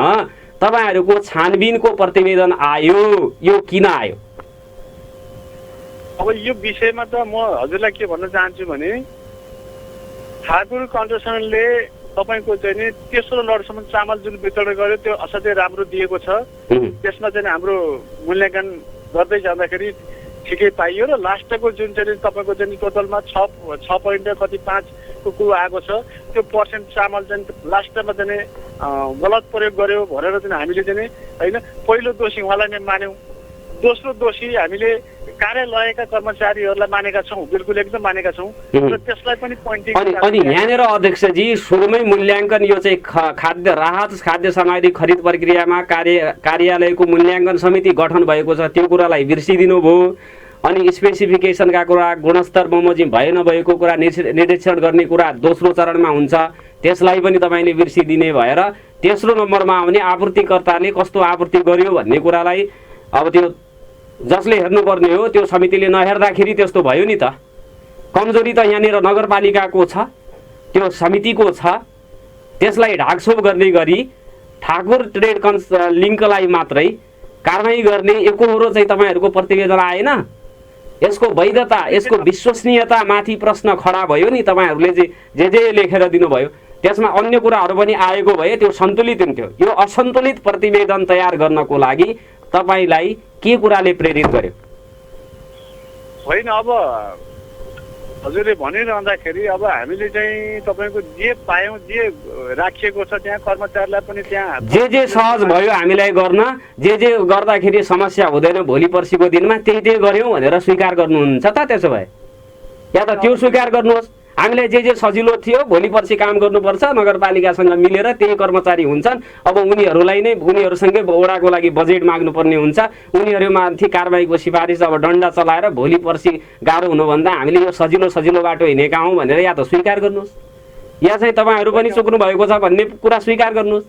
तपाईहरुको छानबिनको प्रतिवेदन आयो। यो किन आयो?
अब यो विषयमा त म हजुरलाई के भन्न चाहन्छु भने ठाकुर कन्स्ट्रक्सनले तपाईको चाहिँ नि तेस्रो लडसम्म चामल जुन वितरण गर्यो त्यो असाध्यै राम्रो दिएको छ। त्यसमा चाहिँ हाम्रो मूल्याङ्कन गर्दै जाँदाखेरि ठिकै पाइयो र लास्टको जुन चाहिँ तपाईको चाहिँ टोटलमा 6 पोइन्ट कति 5 को कुरो आएको छ, त्यो पर्सेन्ट चामल चाहिँ लास्टमा चाहिँ गलत प्रयोग गर्यो भनेर चाहिँ हामीले चाहिँ हैन पहिलो दोषी उहाँलाई नै मान्यौं। दोस्रो दोषी हामीले कार्यालयका कर्मचारीहरूलाई मानेका छौँ, बिल्कुल एकदम मानेका छौँ र त्यसलाई पनि पोइन्टिङ।
अनि यहाँनिर अध्यक्षजी सुरुमै मूल्याङ्कन यो चाहिँ खाद्य सामग्री खरिद प्रक्रियामा कार्यालयको मूल्याङ्कन समिति गठन भएको छ, त्यो कुरालाई बिर्सिदिनु भयो। अनि स्पेसिफिकेसनका कुरा, गुणस्तर बमोजिम भए नभएको कुरा, निरीक्षण गर्ने कुरा दोस्रो चरणमा हुन्छ, त्यसलाई पनि तपाईले बिर्सिदिने भएर तेस्रो नम्बरमा आउने आपूर्तिकर्ताले कस्तो आपूर्ति गर्यो भन्ने कुरालाई अब त्यो जसले हेर्नुपर्ने हो त्यो समितिले नहेर्दाखेरि त्यस्तो भयो नि त। कमजोरी त यहाँनिर नगरपालिकाको छ, त्यो समितिको छ। त्यसलाई ढाकछोप गर्ने गरी ठाकुर ट्रेड लिङ्कलाई मात्रै कारबाही गर्ने एकहोरो चाहिँ तपाईँहरूको प्रतिवेदन आएन। यसको वैधता, यसको विश्वसनीयता माथि प्रश्न खडा भयो नि। तपाईँहरूले जे लेखेर दिनुभयो त्यसमा अन्य कुराहरू पनि आएको भए त्यो सन्तुलित हुन्थ्यो। यो असन्तुलित प्रतिवेदन तयार गर्नको लागि तपाईँलाई के कुराले प्रेरित गर्यो?
होइन, अब हजुरले भनिरहँदाखेरि अब हामीले चाहिँ तपाईँको जे पायौँ, जे राखिएको छ त्यहाँ कर्मचारीलाई पनि त्यहाँ
जे सहज भयो हामीलाई गर्न, जे गर्दाखेरि समस्या हुँदैन भोलि पर्सिको दिनमा त्यही गऱ्यौँ भनेर स्वीकार गर्नुहुन्छ त? त्यसो भए या त त्यो स्वीकार गर्नुहोस्, हामीलाई जे सजिलो थियो भोलि पर्सि काम गर्नुपर्छ, नगरपालिकासँग मिलेर त्यही कर्मचारी हुन्छन्। अब उनीहरूलाई नै उनीहरूसँगै वडाको लागि बजेट माग्नुपर्ने हुन्छ। उनीहरूमाथि कारबाहीको सिफारिस अब डन्डा चलाएर भोलि पर्सि गाह्रो हुनुभन्दा हामीले यो सजिलो बाटो हिँडेका हौँ भनेर या त स्वीकार गर्नुहोस्, या चाहिँ तपाईँहरू पनि चुक्नु भएको छ भन्ने कुरा स्वीकार गर्नुहोस्।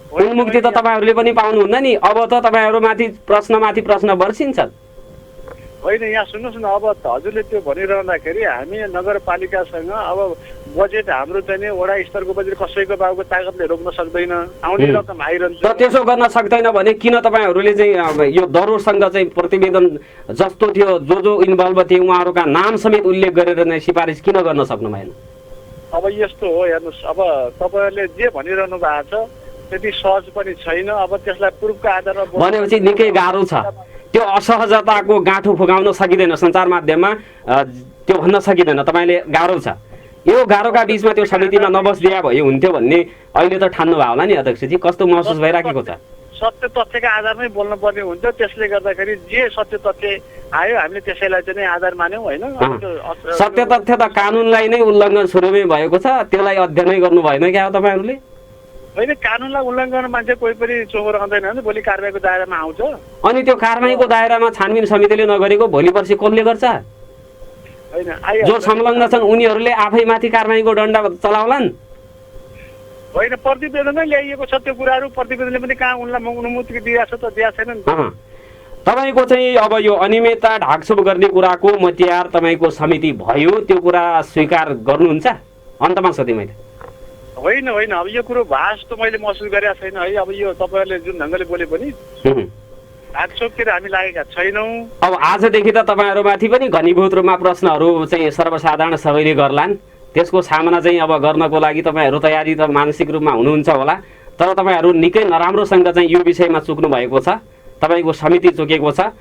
उन्मुक्ति त तपाईँहरूले पनि पाउनुहुन्न नि। अब त तपाईँहरूमाथि प्रश्न बर्सिन्छन्।
होइन, यहाँ सुन्नुहोस् न, अब हजुरले त्यो भनिरहँदाखेरि हामी नगरपालिकासँग अब बजेट हाम्रो चाहिँ नि वडा स्तरको बजेट कसैको बाबुको तागतले रोक्न सक्दैन, आउने रकम आइरहन्छ।
त त्यसो गर्न सक्दैन भने किन तपाईँहरूले चाहिँ यो दरोसँग चाहिँ प्रतिवेदन जस्तो थियो जो इन्भल्भ थिए उहाँहरूका नाम समेत उल्लेख गरेर नै सिफारिस किन गर्न सक्नु भएन?
अब यस्तो हो, हेर्नुहोस्, अब तपाईँहरूले जे भनिरहनु भएको छ त्यति सहज पनि छैन। अब त्यसलाई प्रुफको आधारमा
भनेपछि निकै गाह्रो छ। त्यो असहजताको गाँठो फुकाउन सकिँदैन सञ्चार माध्यममा, त्यो भन्न सकिँदैन तपाईँले गाह्रो छ। यो गाह्रोका बिचमा त्यो समितिमा नबस्दिया भए हुन्थ्यो भन्ने अहिले त ठान्नु भयो होला नि अध्यक्षजी। कस्तो महसुस भइराखेको छ?
सत्य तथ्यका आधारमै बोल्नुपर्ने हुन्छ। त्यसले गर्दाखेरि जे सत्य तथ्य आयो हामीले त्यसैलाई चाहिँ आधार मान्यौँ। होइन,
सत्य तथ्य त कानुनलाई नै उल्लङ्घन सुरुमै भएको छ, त्यसलाई अध्ययनै गर्नु भएन क्या तपाईँहरूले?
होइन, कानुनलाई उल्लङ्घन मान्छे कोही पनि चोखो रहँदैन भने भोलि कारबाहीको दायरामा आउँछ।
अनि त्यो कारबाहीको दायरामा छानबिन समितिले नगरेको भोलि पर्सि कसले गर्छ?
होइन,
जो संलग्न छन् उनीहरूले आफैमाथि कारबाहीको डन्डा चलाउलान्।
होइन, प्रतिवेदनै ल्याइएको छ त्यो कुराहरू। प्रतिवेदनले पनि कहाँ उनलाई अनुमति दिएको छ त? दिएको छैन नि।
तपाईँको चाहिँ अब यो अनियमितता ढाकछोप गर्ने कुराको मतियार तपाईँको समिति भयो, त्यो कुरा स्वीकार गर्नुहुन्छ? अन्तमा सोधेँ मैले।
होइन, अब यो कुरो भाष त मैले महसुस गरेका छैन है। अब यो तपाईँहरूले जुन ढङ्गले बोले पनि ढाकछोपतिर हामी लागेका छैनौँ।
अब आजदेखि त तपाईँहरूमाथि पनि घनीभूत रूपमा प्रश्नहरू चाहिँ सर्वसाधारण सबैले गर्लान्। त्यसको सामना चाहिँ अब गर्नको लागि तपाईँहरू तयारी त मानसिक रूपमा हुनुहुन्छ होला। तर तपाईँहरू निकै नराम्रोसँग चाहिँ यो विषयमा चुक्नु भएको छ। तपाईँको समिति चुकेको छ।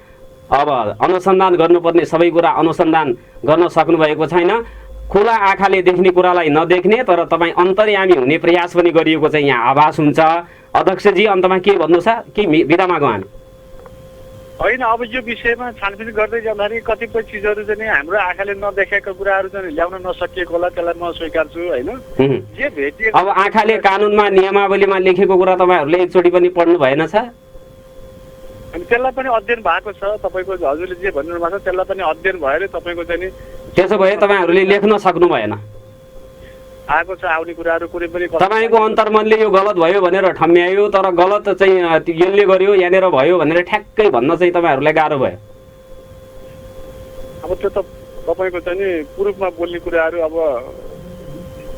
अब अनुसन्धान गर्नुपर्ने सबै कुरा अनुसन्धान गर्न सक्नुभएको छैन। खुला आँखाले देख्ने कुरालाई नदेख्ने तर तपाईँ अन्तर्यामी हुने प्रयास पनि गरिएको चाहिँ यहाँ आभास हुन्छ। अध्यक्षजी अन्तमा के भन्नु छ कि बिदा मागौँ हामी?
होइन, अब यो विषयमा छानबिन गर्दै जाँदाखेरि कतिपय चिजहरू चाहिँ हाम्रो आँखाले नदेखेका कुराहरू चाहिँ ल्याउन नसकिएको होला, त्यसलाई म स्वीकार्छु। होइन, जे भेटिएको
अब आँखाले कानुनमा नियमावलीमा लेखेको कुरा तपाईँहरूले एकचोटि पनि पढ्नु भएन छ?
अनि त्यसलाई पनि अध्ययन भएको छ। तपाईँको हजुरले जे भन्नु भएको छ त्यसलाई पनि अध्ययन भएर तपाईँको चाहिँ
त्यसो भए तपाईँहरूले लेख्न सक्नु भएन।
आएको छ आउने कुराहरू कुनै पनि
तपाईँको अन्तर्मनले यो गलत भयो भनेर ठम्म्यायो, तर गलत चाहिँ यसले गर्यो यहाँनिर भयो भनेर ठ्याक्कै भन्न चाहिँ तपाईँहरूलाई गाह्रो भयो।
अब त्यो त तपाईँको चाहिँ नि प्रुफमा बोल्ने कुराहरू अब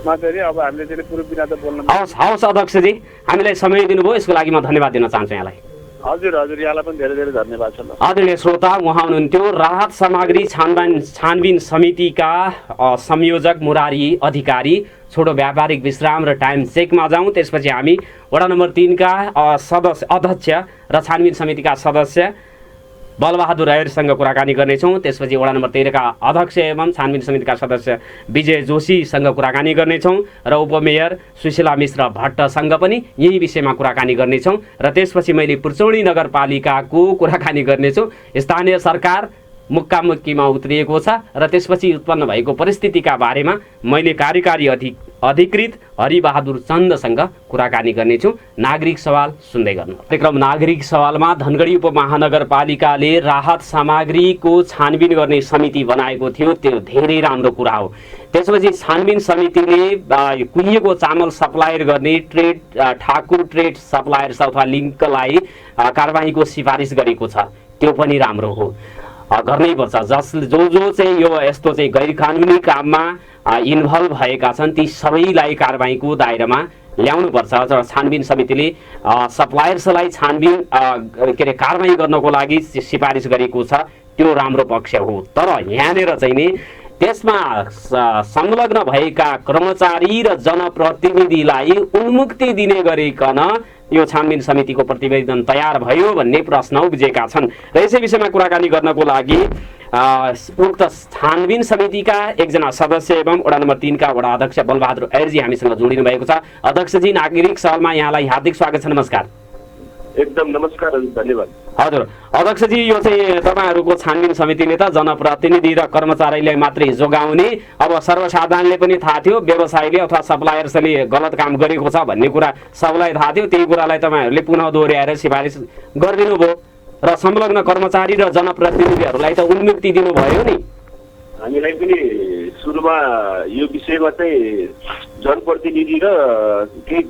मात्रै, अब हामीले चाहिँ प्रुफ बिना त बोल्न।
हवस् अध्यक्षजी, हामीलाई समय दिनुभयो यसको लागि म धन्यवाद दिन चाहन्छु यहाँलाई।
हजुर, यहाँलाई पनि धेरै धेरै धन्यवाद छ।
आदरणीय श्रोता, उहाँ हुनुहुन्थ्यो राहत सामग्री छानबिन समितिका संयोजक मुरारी अधिकारी। छोटो व्यापारिक विश्राम र टाइम चेकमा जाउँ, त्यसपछि हामी वडा नम्बर 3 का अध्यक्ष र छानबिन समितिका सदस्य बलबहादुर रायरसँग कुराकानी गर्नेछौँ। त्यसपछि वडा नम्बर 13 का अध्यक्ष एवं छानबिन समितिका सदस्य विजय जोशीसँग कुराकानी गर्नेछौँ र उपमेयर सुशीला मिश्र भट्टसँग पनि यही विषयमा कुराकानी गर्नेछौँ। र त्यसपछि मैले पुर्चौडी नगरपालिकाको कुराकानी गर्नेछु। स्थानीय सरकार मुक्कामुक्कीमा उत्रिएको छ र त्यसपछि उत्पन्न भएको परिस्थितिका बारेमा मैले कार्यकारी अधिकृत हरिबहादुर चन्दसँग कुराकानी गर्नेछु। नागरिक सवाल सुन्दै गर्नु। कार्यक्रम नागरिक सवालमा धनगढी उपमहानगरपालिकाले राहत सामग्रीको छानबिन गर्ने समिति बनाएको थियो, त्यो धेरै राम्रो कुरा हो। त्यसपछि छानबिन समितिले कुहिएको चामल सप्लायर गर्ने ठाकुर ट्रेड सप्लायर्स अथवा लिङ्कलाई कारबाहीको सिफारिस गरेको छ, त्यो पनि राम्रो हो, गर्नै पर्छ। जो चाहिँ यो यस्तो चाहिँ गैर कानुनी काममा इन्भल्भ भएका छन् ती सबैलाई कारबाहीको दायरामा ल्याउनुपर्छ र छानबिन समितिले सप्लायर्सलाई छानबिन कारबाही गर्नको लागि सिफारिस गरेको छ, त्यो राम्रो पक्ष हो। तर यहाँनिर चाहिँ नि त्यसमा संलग्न भएका कर्मचारी र जनप्रतिनिधिलाई उन्मुक्ति दिने गरिकन यो छानबिन समितिको प्रतिवेदन तयार भयो भन्ने प्रश्न उब्जेका छन् र यसै विषयमा कुराकानी गर्नको लागि उक्त छानबिन समितिका एकजना सदस्य एवं वडा नम्बर 3 का वडा अध्यक्ष बलबहादुर ऐरजी हामीसँग जोडिनु भएको छ। अध्यक्षजी, नागरिक सवालमा यहाँलाई हार्दिक स्वागत छ। नमस्कार।
एकदम नमस्कार, धन्यवाद।
हजुर अध्यक्षजी, यो चाहिँ तपाईहरूको छानबिन समितिले त जनप्रतिनिधि र कर्मचारीलाई मात्रै जोगाउने, अब सर्वसाधारणले पनि थाहा थियो व्यवसायीले अथवा सप्लायर्सले गलत काम गरेको छ भन्ने कुरा सबलाई थाहा थियो, त्यही कुरालाई तपाईँहरूले पुनः दोहोऱ्याएर सिफारिस गरिदिनु भयो र संलग्न कर्मचारी र जनप्रतिनिधिहरूलाई त उन्मुक्ति दिनुभयो नि।
हामीलाई पनि सुरुमा यो विषयमा चाहिँ जनप्रतिनिधि र केही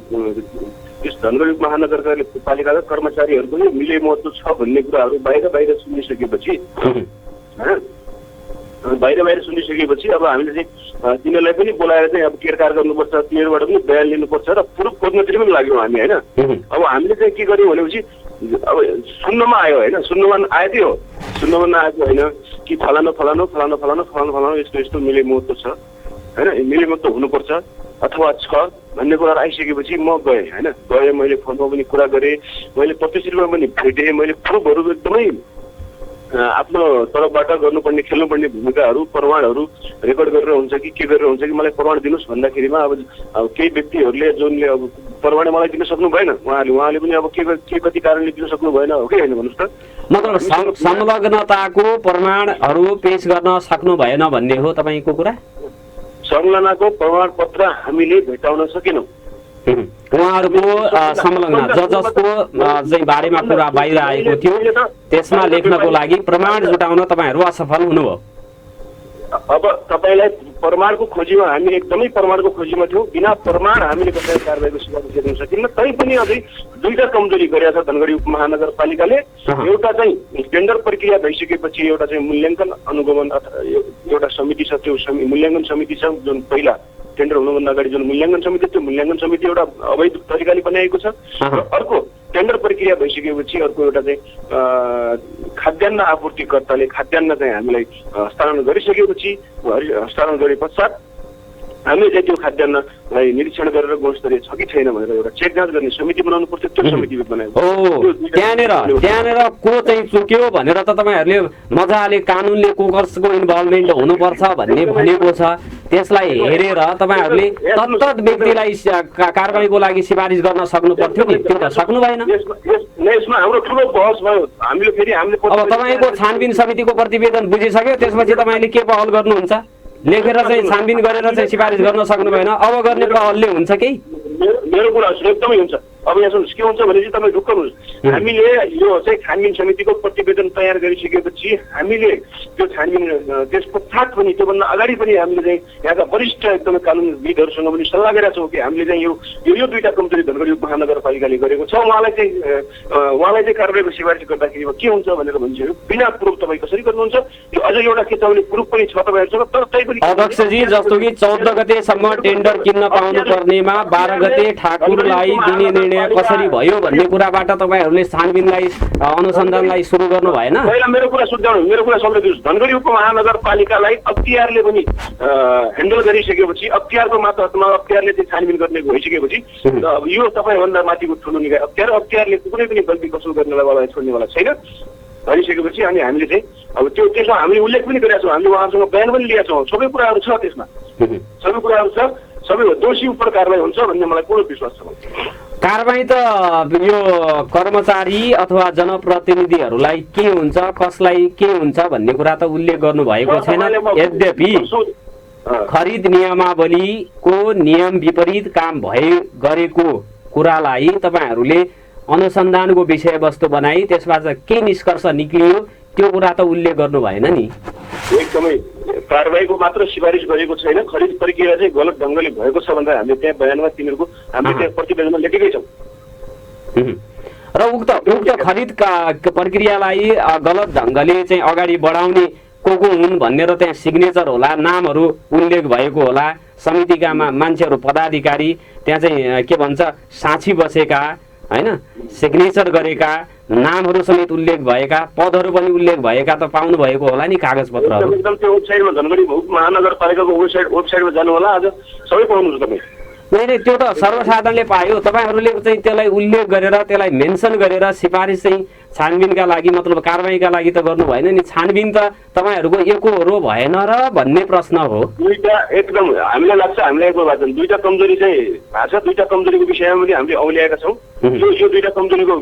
यस धनगढी महानगरपालिकाका कर्मचारीहरूको पनि मिले महत्त्व छ भन्ने कुराहरू बाहिर सुनिसकेपछि अब हामीले चाहिँ तिनीहरूलाई पनि बोलाएर चाहिँ अब केरकार गर्नुपर्छ, तिनीहरूबाट पनि बयान लिनुपर्छ र प्रुफ खोज्नतिर पनि लाग्यौँ हामी होइन। अब हामीले चाहिँ के गर्यौँ भनेपछि अब सुन्नमा आयो होइन, सुन्नमा आएको नआएको होइन कि फलानु यस्तो मिले महत्त्व छ होइन, मिले महत्त्व हुनुपर्छ अथवा छ भन्ने कुराहरू आइसकेपछि म गएँ मैले फोनमा पनि कुरा गरेँ, मैले प्रत्यक्ष रूपमा पनि भेटेँ, मैले प्रुफहरू एकदमै आफ्नो तर्फबाट गर्नुपर्ने खेल्नुपर्ने भूमिकाहरू प्रमाणहरू रेकर्ड गरेर हुन्छ कि के गरेर हुन्छ कि मलाई प्रमाण दिनुहोस् भन्दाखेरिमा अब केही व्यक्तिहरूले जुनले अब प्रमाण मलाई दिन सक्नु भएन, उहाँले पनि अब के कति कारणले दिन सक्नु भएन हो कि होइन भन्नुहोस् त।
मतलब संलग्नताको प्रमाणहरू पेश गर्न सक्नु भएन भन्ने हो तपाईँको कुरा?
संलग्नताको प्रमाणपत्र हामीले भेटाउन सकेनौँ।
उहाँहरूको संलग्न जसको चाहिँ बारेमा कुरा बाहिर आएको थियो त्यसमा लेख्नको लागि प्रमाण जुटाउन तपाईँहरू असफल हुनुभयो।
अब तपाईँलाई प्रमाणको खोजीमा हामी एकदमै प्रमाणको खोजीमा थियौँ, बिना प्रमाण हामीले कसैलाई कारबाहीको सिफारिस गर्न सकिन्न। तैपनि अझै दुईटा कमजोरी गरेका छ धनगढी उपमहानगरपालिकाले। एउटा चाहिँ टेन्डर प्रक्रिया भइसकेपछि एउटा चाहिँ मूल्याङ्कन अनुगमन एउटा समिति छ, त्यो मूल्याङ्कन समिति छ जुन पहिला टेन्डर हुनुभन्दा अगाडि जुन मूल्याङ्कन समिति, त्यो मूल्याङ्कन समिति एउटा अवैध तरिकाले बनाएको छ। र अर्को टेन्डर प्रक्रिया भइसकेपछि अर्को एउटा चाहिँ खाद्यान्न आपूर्तिकर्ताले खाद्यान्न चाहिँ हामीलाई हस्तान्तरण गरिसकेपछि हस्तान्तरण गरे पश्चात हामीले चाहिँ त्यो खाद्यान्नलाई निरीक्षण गरेर गुणस्तरीय छ कि छैन भनेर एउटा चेक जाँच गर्ने समिति बनाउनु पर्थ्यो, त्यो समिति बनाएको।
त्यहाँनिर को चाहिँ चुक्यो भनेर त तपाईँहरूले मजाले कानुनले कोकर्सको इन्भल्भमेन्ट हुनुपर्छ भन्ने भनेको छ, त्यसलाई हेरेर तपाईँहरूले तत्त व्यक्तिलाई कारबाहीको लागि सिफारिस गर्न सक्नु पर्थ्यो नि, त्यो त सक्नु भएन।
यसमा हाम्रो ठुलो बहस भयो।
अब तपाईँको छानबिन समितिको प्रतिवेदन बुझिसक्यो, त्यसपछि तपाईँले के पहल गर्नुहुन्छ? लेखेर चाहिँ छानबिन गरेर चाहिँ सिफारिस गर्न सक्नु भएन, अब गर्ने पहलले हुन्छ कि?
मेरो कुरा एकदमै हुन्छ। अब यहाँ सुन्नुहोस्, के हुन्छ भने चाहिँ तपाईँ ढुक्क हुनुहोस्। हामीले यो चाहिँ छानबिन समितिको प्रतिवेदन तयार गरिसकेपछि हामीले त्यो छानबिन त्यस पश्चात पनि त्योभन्दा अगाडि पनि हामीले चाहिँ यहाँका वरिष्ठ एकदमै कानुनविदहरूसँग पनि सल्लाह गरेका छौँ कि हामीले चाहिँ यो दुईटा कमजोरी धनगढी महानगरपालिकाले गरेको छ, उहाँलाई चाहिँ कारबाहीको सिफारिस गर्दाखेरि के हुन्छ भनेर भनिसक्यो। बिना प्रुफ तपाईँ कसरी गर्नुहुन्छ? यो अझै एउटा के छ भने प्रुफ पनि छ तपाईँहरूसँग, तर तैपनि
अध्यक्षजी जस्तो कि 14 गतेसम्म टेन्डर किन्न पाउनु पर्नेमा 12 गते ठाकुरलाई दिने निर्णय कसरी भयो भन्ने कुराबाट तपाईँहरूले छानबिनलाई अनुसन्धानलाई सुरु गर्नु भएन?
पहिला मेरो कुरा सम्झाउनु दिनुहोस्। धनगढी उपमहानगरपालिकालाई अख्तियारले पनि ह्यान्डल गरिसकेपछि, अख्तियारको मातहतमा अख्तियारले चाहिँ छानबिन गर्ने भइसकेपछि यो तपाईँभन्दा माथिको ठुलो निकाय अख्तियारले कुनै पनि गल्ती कसो गर्नेवाला छोड्नेवाला छैन भनिसकेपछि अनि हामीले चाहिँ अब त्यसमा हामीले उल्लेख पनि गरेका छौँ, हामीले उहाँहरूसँग बयान पनि लिएका छौँ, सबै कुराहरू छ त्यसमा, सबै कुराहरू छ, सबै दोषी उपर कारबाही हुन्छ भन्ने मलाई पूर्ण विश्वास छ।
कारबाही त यो कर्मचारी अथवा जनप्रतिनिधिहरूलाई के हुन्छ, कसलाई के हुन्छ भन्ने कुरा त उल्लेख गर्नु भएको छैन। यद्यपि खरिद नियमावलीको नियम विपरीत काम गरेको कुरालाई तपाईँहरूले अनुसन्धानको विषयवस्तु बनाई त्यसबाट के निष्कर्ष निक्लियो त्यो कुरा त उल्लेख गर्नु भएन नि।
एकदमै कारबाहीको मात्र सिफारिस गरेको छैन, खरिद प्रक्रिया चाहिँ गलत ढङ्गले भएको छ भनेर हामीले त्यहाँ बयानमा तिनीहरूको हामीले त्यहाँ प्रतिवेदनमा लेखेकै छौँ।
र उक्त खरिद प्रक्रियालाई गलत ढङ्गले चाहिँ अगाडि बढाउने को हुन् भनेर त्यहाँ सिग्नेचर होला, नामहरू उल्लेख भएको होला, समितिका मान्छेहरू पदाधिकारी त्यहाँ चाहिँ के भन्छ साक्षी बसेका हैन, सिग्नेचर गरेका, नामहरू समेत उल्लेख भएका, पदहरू पनि उल्लेख भएका त पाउनु भएको होला नि कागजपत्रहरू।
एकदम त्यो वेबसाइटमा धनगढी महानगरपालिकाको वेबसाइटमा जानु होला, आज सबै पाउनुहुन्छ तपाईँ।
नहीं त्यो त सर्वसाधारणले पायो, तपाईँहरूले चाहिँ त्यसलाई उल्लेख गरेर त्यसलाई मेन्सन गरेर सिफारिस चाहिँ छानबिनका लागि मतलब कारबाहीका लागि त गर्नु भएन नि। छानबिन त तपाईँहरूको एकहोरो भएन र भन्ने प्रश्न हो।
दुईटा एकदम हामीलाई लाग्छ हामीलाई एको भएको दुईटा कमजोरी चाहिँ भएको छ। दुईटा कमजोरीको विषयमा पनि हामीले औल्याएका छौँ। यो दुईटा कमजोरीको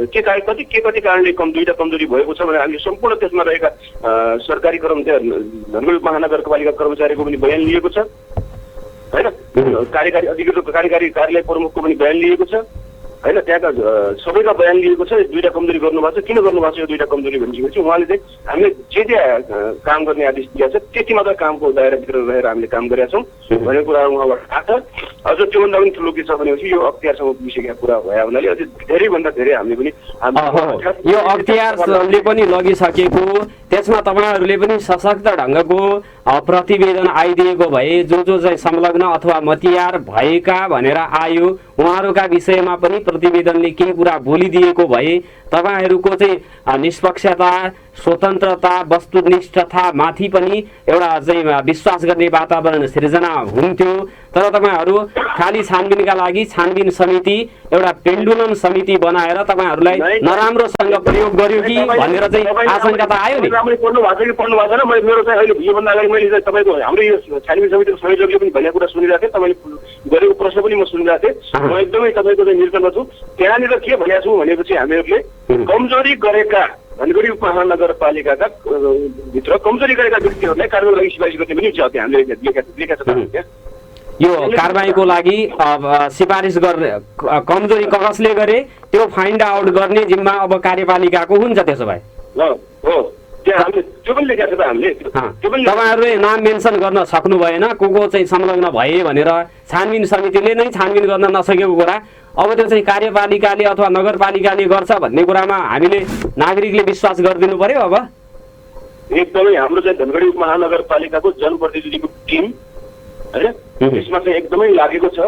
कति कारणले दुईटा कमजोरी भएको छ भने हामीले सम्पूर्ण त्यसमा रहेका सरकारी कर्मचारी धनगढी महानगरपालिका कर्मचारीको पनि बयान लिएको छ हैन, कार्यकारी अधिकृत कार्यकारी कार्यालय प्रमुखको पनि बयान लिएको छ हैन, त्यहाँका सबैका बयान लिएको छ। दुईटा कमजोरी गर्नुभएको छ, किन गर्नुभएको छ यो दुईटा कमजोरी भनिसकेपछि उहाँले चाहिँ हामीले जे काम गर्ने आदेश दिएको छ त्यति मात्र कामको दायराभित्र रहेर हामीले काम गरेका छौँ भन्ने कुरा उहाँबाट आएको छ। अझ त्योभन्दा पनि ठुलो के छ भनेपछि यो अख्तियारसँग पुगिसकेका कुरा भयो हुनाले अझै धेरैभन्दा धेरै हामीले पनि
यो अख्तियारले पनि लगिसकेको त्यसमा तपाईँहरूले पनि सशक्त ढङ्गको प्रतिवेदन आइदिएको भए जो चाहिँ संलग्न अथवा मतियार भएका भनेर आयो उहाँहरूका विषयमा पनि प्रतिवेदनले केही कुरा बोलिदिएको भए तपाईहरूको चाहिँ निष्पक्षता, स्वतन्त्रता, वस्तुनिष्ठता माथि पनि एउटा चाहिँ विश्वास गर्ने वातावरण सिर्जना हुन्थ्यो। तर तपाईहरू खाली छानबिनका लागि छानबिन समिति एउटा पेन्डुलम समिति बनाएर तपाईहरूलाई नराम्रोसँग प्रयोग गर्यो कि भनेर चाहिँ आशंका त आयो नि।
पढ्नु भएको कि पढ्नु भएको छैन, मेरो चाहिँ अहिले योभन्दा अगाडि मैले तपाईँको हाम्रो यो छानबिन समितिको संयोजकले पनि भनेको कुरा सुनिरहेको थिएँ, तपाईँले गरेको प्रश्न पनि म सुनिरहेको थिएँ। म एकदमै तपाईँको चाहिँ निर्धन छु। त्यहाँनिर के भनेको छु भनेपछि हामीहरूले कमजोरी गरेका धनगढी उपमहानगरपालिकाका भित्र कमजोरी गरेका व्यक्तिहरूलाई कारबाहीको लागि सिफारिस गर्ने पनि छ। हामीले लेखेका छ
यो कारबाहीको लागि सिफारिस गर्ने कमजोरी कसले गरे त्यो फाइन्ड आउट गर्ने जिम्मा अब कार्यपालिकाको हुन्छ। त्यसो भए तपाईँहरूले नाम मेन्सन गर्न सक्नु भएन, को चाहिँ संलग्न भए भनेर छानबिन समितिले नै छानबिन गर्न नसकेको कुरा अब त्यो चाहिँ कार्यपालिकाले अथवा नगरपालिकाले गर्छ भन्ने कुरामा हामीले नागरिकले विश्वास गरिदिनु पर्यो। अब
एकदमै हाम्रो चाहिँ धनगढी उपमहानगरपालिकाको जनप्रतिनिधिको टिम हैन यसमा चाहिँ एकदमै लागेको छ।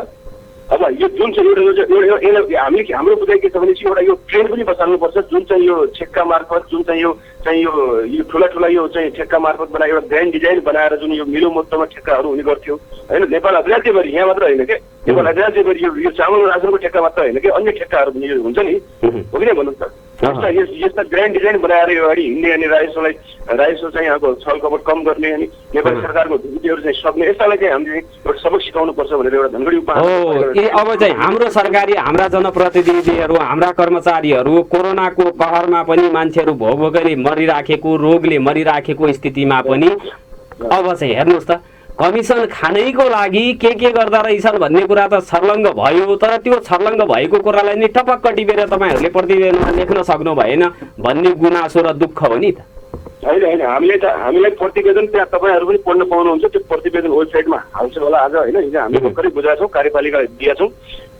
अब यो जुन चाहिँ एउटा हामीले हाम्रो बुझाइ के छ भनेपछि एउटा यो ट्रेन्ड पनि बसाल्नुपर्छ। जुन चाहिँ यो ठेक्का मार्फत जुन चाहिँ यो ठुला यो चाहिँ ठेक्का मार्फत बनाएर एउटा ग्रान्ड डिजाइन बनाएर जुन यो मिलो मोत्तोमा ठेक्काहरू हुने गर्थ्यो हैन, नेपाल राज्यभरि यहाँ मात्र होइन के, नेपाल राज्यभरि यो चामल रासनको ठेक्का मात्र होइन कि अन्य ठेक्काहरू पनि हुन्छ नि, हो कि नै भन्नुहोस् त। यस्ता ग्रान्ड डिजाइन बनाएर यो अगाडि हिँड्ने अनि राजस्व चाहिँ यहाँको छल कपट कम गर्ने अनि नेपाली सरकारको नीतिहरू चाहिँ सक्ने यस्तालाई चाहिँ हामीले एउटा सबक सिकाउनु पर्छ भनेर एउटा धनगढी
अब चाहिँ हाम्रो सरकारी हाम्रा जनप्रतिनिधिहरू हाम्रा कर्मचारीहरू कोरोनाको कहरमा पनि मान्छेहरू भोगले मरिराखेको रोगले मरिराखेको स्थितिमा पनि अब चाहिँ हेर्नुहोस् त कमिसन खानैको लागि के गर्दा रहेछन् भन्ने कुरा त छर्लङ्ग भयो। तर त्यो छर्लङ्ग भएको कुरालाई नै टपक्क टिपेर तपाईँहरूले प्रतिवेदनमा लेख्न सक्नु भएन भन्ने गुनासो र दुःख हो नि त।
होइन हामीलाई प्रतिवेदन त्यहाँ तपाईँहरू पनि पढ्न पाउनुहुन्छ। त्यो प्रतिवेदन वेबसाइटमा हाल्छ होला आज होइन, हिजो हामी भर्खरै बुझाएको छौँ, कार्यपालिकाले दिएका छौँ।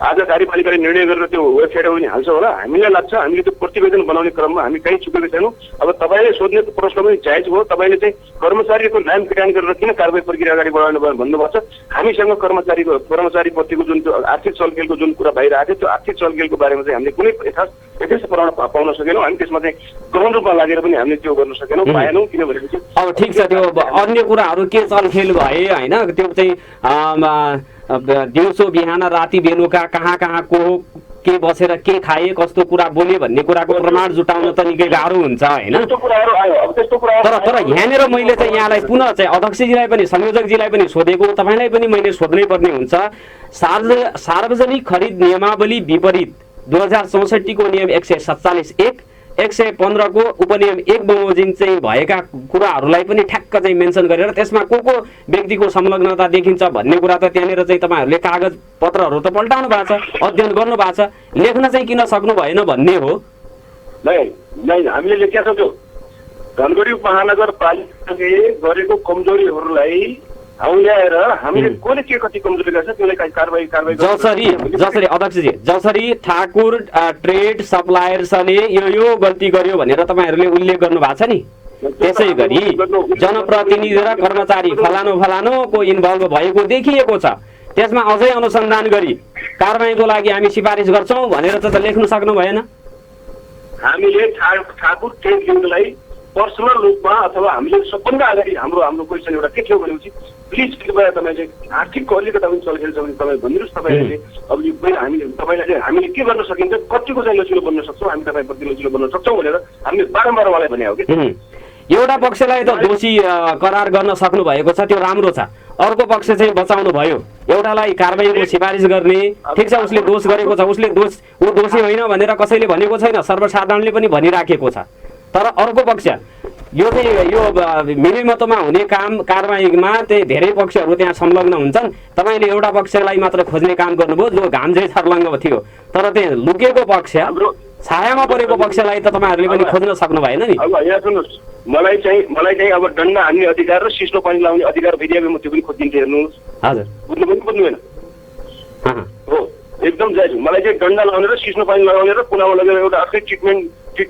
आज कार्यपालिकाले निर्णय गरेर त्यो वेबसाइटमा पनि हाल्छ होला। हामीलाई लाग्छ हामीले त्यो प्रतिवेदन बनाउने क्रममा हामी कहीँ चुकेको छैनौँ। अब तपाईँले सोध्ने प्रश्न पनि जायज हो। तपाईँले चाहिँ कर्मचारीको नाम किटान गरेर किन कारबाही प्रक्रिया अगाडि बढाउनु भयो भन्नुभएको छ। हामीसँग कर्मचारीप्रतिको जुन आर्थिक चलखेलको जुन कुरा बाहिर आएको थियो त्यो आर्थिक चलखेलको बारेमा चाहिँ हामीले कुनै यथार्थ पाउन सकेनौँ। हामी त्यसमा चाहिँ गहन रूपमा लागेर पनि हामीले त्यो गर्न सकेनौँ, पाएनौँ। किनभने
अब ठिक छ, त्यो अन्य कुराहरू के चलखेल भए होइन, त्यो चाहिँ दिउँसो बिहान राति बेलुका कहाँ को के बसेर के खाए कस्तो कुरा बोले भन्ने कुराको प्रमाण जुटाउन त निकै गाह्रो हुन्छ होइन।
त्यस्तो कुराहरू आयो, अब त्यस्तो कुराहरू
तर यहाँनिर मैले चाहिँ यहाँलाई पुनः चाहिँ अध्यक्षजीलाई पनि संयोजकजीलाई पनि सोधेको, तपाईँलाई पनि मैले सोध्नै पर्ने हुन्छ। सार्वजनिक खरिद नियमावली विपरीत 2064 को नियम 147(1), 115 को उपनियम 1 बमोजिम चाहिँ भएका कुराहरूलाई पनि ठ्याक्क चाहिँ मेन्सन गरेर त्यसमा को व्यक्तिको संलग्नता देखिन्छ भन्ने कुरा त त्यहाँनिर चाहिँ तपाईँहरूले कागज पत्रहरू त पल्टाउनु भएको छ, अध्ययन गर्नु भएको छ, लेख्न चाहिँ किन सक्नु भएन भन्ने हो।
नै हामीले लेखेका छौँ। त्यो धनगढी महानगरपालिकाले गरेको कमजोरीहरूलाई औल्याएर हामीले कसले के कति कमजोरी गर्छ त्यसलाई कारबाही
जसरी अध्यक्षजी जसरी ठाकुर ट्रेड सप्लायर्सले यो गल्ती गर्यो भनेर तपाईँहरूले उल्लेख गर्नु भएको छ नि, त्यसै गरी जनप्रतिनिधि र कर्मचारी फलानुको इन्भल्भ भएको देखिएको छ, त्यसमा अझै अनुसन्धान गरी कारबाहीको लागि हामी सिफारिस गर्छौँ भनेर त लेख्नु सक्नु भएन।
हामीले ठाकुर ट्रेड युनियनलाई पर्सनल रूपमा अथवा हामीले सबभन्दा अगाडि हाम्रो क्वेसन एउटा के थियो भनेपछि प्लिज कृपया तपाईँ चाहिँ आर्थिकको अलिकता पनि चलखेल छ भने तपाईँ भनिदिनुहोस्। तपाईँले अब यो तपाईँलाई चाहिँ हामीले के गर्न सकिन्छ, कतिको चाहिँ लचिलो बन्न सक्छौँ, हामी तपाईँप्रति लचिलो बन्न सक्छौँ भनेर हामीले बारम्बार उहाँलाई भने हो कि
एउटा पक्षलाई त दोषी करार गर्न सक्नु भएको छ, त्यो राम्रो छ, अर्को पक्ष चाहिँ बचाउनु भयो, एउटालाई कारबाहीको सिफारिस गर्ने, ठिक छ उसले दोष गरेको छ, ऊ दोषी होइन भनेर कसैले भनेको छैन, सर्वसाधारणले पनि भनिराखेको छ। तर अर्को पक्ष यो चाहिँ यो मिलिमतोमा हुने काम कारबाहीमा चाहिँ धेरै पक्षहरू त्यहाँ संलग्न हुन्छन्, तपाईँले एउटा पक्षलाई मात्र खोज्ने काम गर्नुभयो जो घाम चाहिँ छर्लङ्ग थियो, तर त्यहाँ लुकेको पक्ष छायामा परेको पक्षलाई त तपाईँहरूले पनि खोज्न सक्नु भएन नि।
अब यहाँ सुन्नुहोस्, मलाई चाहिँ अब डन्डा हान्ने अधिकार र सिस्नो पानी लाउने अधिकार फेरि म त्यो पनि खोजिदिन्छु, हेर्नुहोस्। हजुर बुझ्नु पनि बुझ्नु भएन हो, एकदम जायज। मलाई चाहिँ डन्डा लाउने र सिस्नो पानी लगाउने र कुनामा लगेर एउटा अर्कै ट्रिट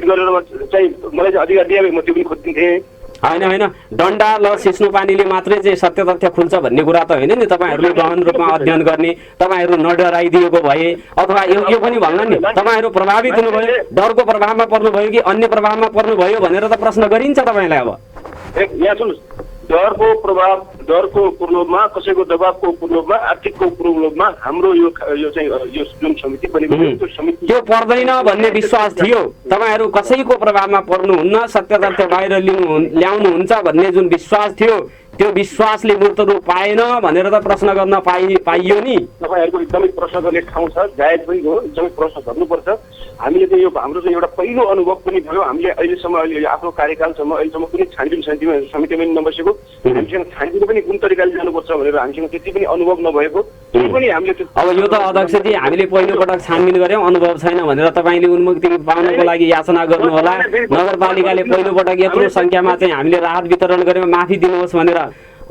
गरेर चाहिँ मलाई चाहिँ अधिकार दिए म त्यो पनि खोजिदिन्थेँ।
होइन डन्डा ल सिस्नो पानीले मात्रै चाहिँ सत्य तथ्य खुल्छ भन्ने कुरा त होइन नि। तपाईँहरूले गहन रूपमा अध्ययन गर्ने, तपाईँहरू नडराइदिएको भए अथवा यो पनि भन्नु नि तपाईँहरू प्रभावित हुनुभयो, डरको प्रभावमा पर्नुभयो कि अन्य प्रभावमा पर्नुभयो भनेर त प्रश्न गरिन्छ तपाईँलाई। अब
यहाँ सुन्नुहोस्, डरको प्रलोभमा, कसैको दबावको प्रलोभमा, आर्थिकको प्रलोभमा हाम्रो यो चाहिँ यो जुन समिति बनेको त्यो समिति
त्यो पर्दैन भन्ने विश्वास थियो। तपाईँहरू कसैको प्रभावमा पर्नुहुन्न, सत्य तथ्य बाहिर ल्याउनुहुन्छ भन्ने जुन विश्वास थियो त्यो विश्वासले मूर्त रूप पाएन भनेर त प्रश्न गर्न पाइयो नि।
तपाईँहरूको एकदमै प्रश्न गर्ने ठाउँ छ, जायज पनि हो, एकदमै प्रश्न गर्नुपर्छ। हामीले चाहिँ यो हाम्रो चाहिँ एउटा पहिलो अनुभव पनि भयो। हामीले अहिलेसम्म आफ्नो कार्यकालसम्म अहिलेसम्म कुनै छानबिन समितिमा पनि नबसेको, हामीसँग छानबिन पनि कुन तरिकाले जानुपर्छ भनेर हामीसँग त्यति पनि अनुभव नभएको पनि हामीले।
अब यो त अध्यक्षजी हामीले पहिलोपटक छानबिन गऱ्यौँ, अनुभव छैन भनेर तपाईँले उन्मुक्ति पाउनको लागि याचना गर्नुहोला। नगरपालिकाले पहिलोपटक यत्रो सङ्ख्यामा चाहिँ हामीले राहत वितरण गऱ्यौँ, माफी दिनुहोस् भनेर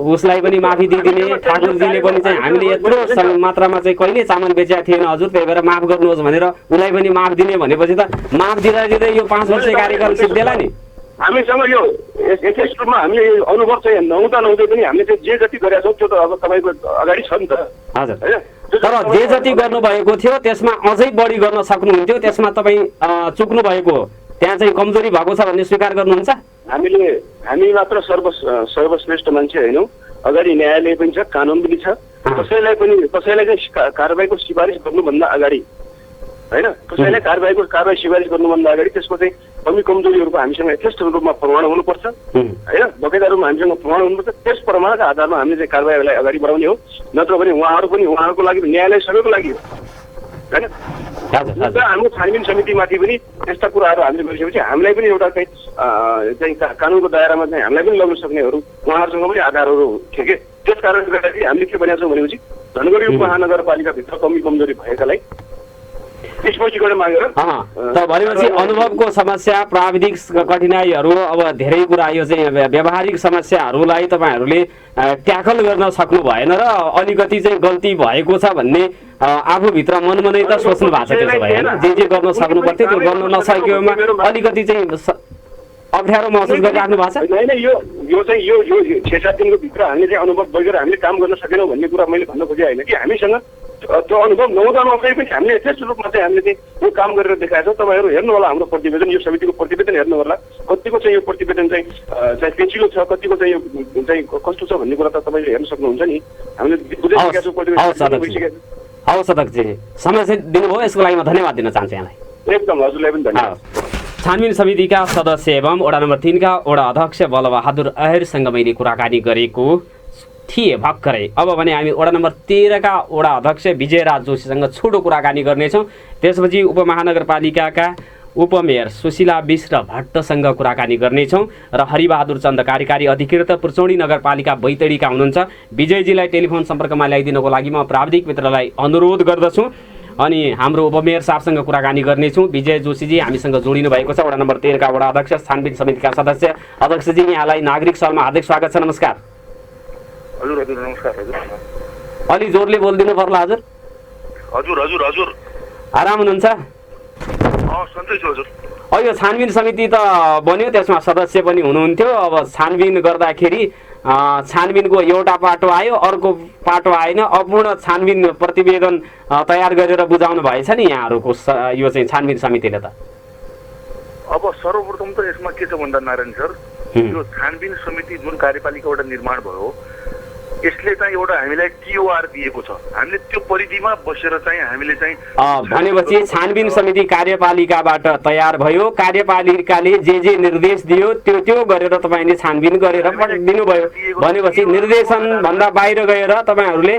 उसलाई पनि माफी दिइदिने, ठाकुरजीले पनि चाहिँ हामीले यत्रो मात्रामा चाहिँ कहिले चामल बेचेका थिएन हजुर, त्यही भएर माफ गर्नुहोस् भनेर उसलाई पनि माफ दिने भनेपछि त माफ दिँदै यो 5 वर्ष कार्यकाल सिद्धिएला नि।
हामीसँग यो यथेष्ट रूपमा हामीले अनुभव चाहिँ नहुँदै पनि हामीले चाहिँ जे जति गरेका छौँ त्यो त अब तपाईँको अगाडि छ नि त।
हजुर, तर जे जति गर्नुभएको थियो त्यसमा अझै बढी गर्न सक्नुहुन्थ्यो, त्यसमा तपाईँ चुक्नु भएको हो, त्यहाँ चाहिँ कमजोरी भएको छ भन्ने स्वीकार गर्नुहुन्छ?
हामी मात्र सर्वश्रेष्ठ मान्छे होइनौँ, अगाडि न्यायालय पनि छ, कानुन पनि छ। कसैलाई चाहिँ कारबाहीको सिफारिस गर्नुभन्दा अगाडि होइन, कसैलाई कारबाही सिफारिस गर्नुभन्दा अगाडि त्यसको चाहिँ कमी कमजोरीहरूको हामीसँग यथेष्ट रूपमा प्रमाण हुनुपर्छ होइन, बगैँचा रूपमा हामीसँग प्रमाण हुनुपर्छ। त्यस प्रमाणका आधारमा हामीले चाहिँ कारबाहीलाई अगाडि बढाउने हो, नत्र भने उहाँहरूको लागि न्यायालय सबैको लागि होइन। हाम्रो छानबिन समितिमाथि पनि त्यस्ता कुराहरू हामीले गरिसकेपछि हामीलाई पनि एउटा चाहिँ कानुनको दायरामा चाहिँ हामीलाई पनि लग्न सक्नेहरू उहाँहरूसँग पनि आधारहरू थियो कि। त्यस कारणले गर्दाखेरि हामीले के भनेका छौँ भनेपछि धनगढी उपमहानगरपालिकाभित्र कमी कमजोरी भएकालाई स्पष्टीकरण मागेर
भनेपछि अनुभवको समस्या, प्राविधिक कठिनाइहरू, अब धेरै कुरा यो चाहिँ व्यावहारिक समस्याहरूलाई तपाईँहरूले ट्याकल गर्न सक्नु भएन र अलिकति चाहिँ गल्ती भएको छ भन्ने आफूभित्र मनमनै त सोच्नु भएको छ। त्यसो भए होइन, जे गर्न सक्नु पर्थ्यो त्यो गर्न नसकेकोमा अलिकति चाहिँ अप्ठ्यारो महसुस गरिराख्नु भएको छ।
होइन, यो चाहिँ यो 6-7 दिनको भित्र हामीले चाहिँ अनुभव बगेर हामीले काम गर्न सकेनौँ भन्ने कुरा मैले भन्न खोजेँ होइन कि हामीसँग त्यो अनुभव नहुँदै पनि हामीले यथेष्ट रूपमा चाहिँ हामीले चाहिँ यो काम गरेर देखाएको छौँ। तपाईँहरू हेर्नु होला हाम्रो प्रतिवेदन, यो समितिको प्रतिवेदन हेर्नु होला, कतिको चाहिँ यो प्रतिवेदन चाहिँ पेचिलो छ, कतिको चाहिँ यो चाहिँ कस्तो छ भन्ने कुरा त तपाईँले हेर्न सक्नुहुन्छ नि। हामीले बुझाइसकेका छौँ, प्रतिवेदन
हवस् अध्यक्षजी, समय चाहिँ दिनुभयो, यसको लागि म धन्यवाद दिन चाहन्छु यहाँलाई।
एकदम, हजुरलाई पनि धन्यवाद।
छानबिन समितिका सदस्य एवं वडा नम्बर 3 का वडा अध्यक्ष बलबहादुर अहिरसँग मैले कुराकानी गरेको थिएँ भर्खरै। अब भने हामी वडा नम्बर 13 का वडा अध्यक्ष विजयराज जोशीसँग छोटो कुराकानी गर्नेछौँ। त्यसपछि उपमहानगरपालिकाका उपमेयर सुशीला विश्र भट्टसँग कुराकानी गर्नेछौँ र हरिबहादुर चन्द कार्यकारी अधिकृत पुर्चौडी नगरपालिका बैतडीका हुनुहुन्छ। विजयजीलाई टेलिफोन सम्पर्कमा ल्याइदिनको लागि म प्राविधिक मित्रलाई अनुरोध गर्दछु अनि हाम्रो उपमेयर साहबसँग कुराकानी गर्नेछौँ। विजय जोशीजी हामीसँग जोडिनु भएको छ, वडा नम्बर 13 का वडा अध्यक्ष, छानबिन समितिका सदस्य। अध्यक्षजी, यहाँलाई नागरिक सभामा हार्दिक स्वागत छ। नमस्कार।
हजुर हजुर, नमस्कार हजुर।
अलि जोरले बोलिदिनु पर्ला हजुर।
हजुर हजुर हजुर,
आराम हुनुहुन्छ?
सन्चै छु हजुर।
यो छानबिन समिति त बन्यो, त्यसमा सदस्य पनि हुनुहुन्थ्यो। अब छानबिन गर्दाखेरि छानबिनको एउटा पाटो आयो, अर्को पाटो आएन। अपूर्ण छानबिन प्रतिवेदन तयार गरेर बुझाउनु भएछ नि यहाँहरूको यो चाहिँ छानबिन समितिले त।
अब सर्वप्रथम त यसमा के छ भन्दा नारायण सर, यो छानबिन समिति जुन कार्यपालिकाबाट निर्माण भयो यसले चाहिँ एउटा हामीलाई टिओआर दिएको छ। हामीले त्यो परिधिमा बसेर चाहिँ हामीले चाहिँ
भनेपछि छानबिन समिति कार्यपालिकाबाट तयार भयो, कार्यपालिकाले जे निर्देश दियो त्यो गरेर तपाईँले छानबिन गरेर दिनुभयो। भनेपछि निर्देशन भन्दा बाहिर गएर तपाईँहरूले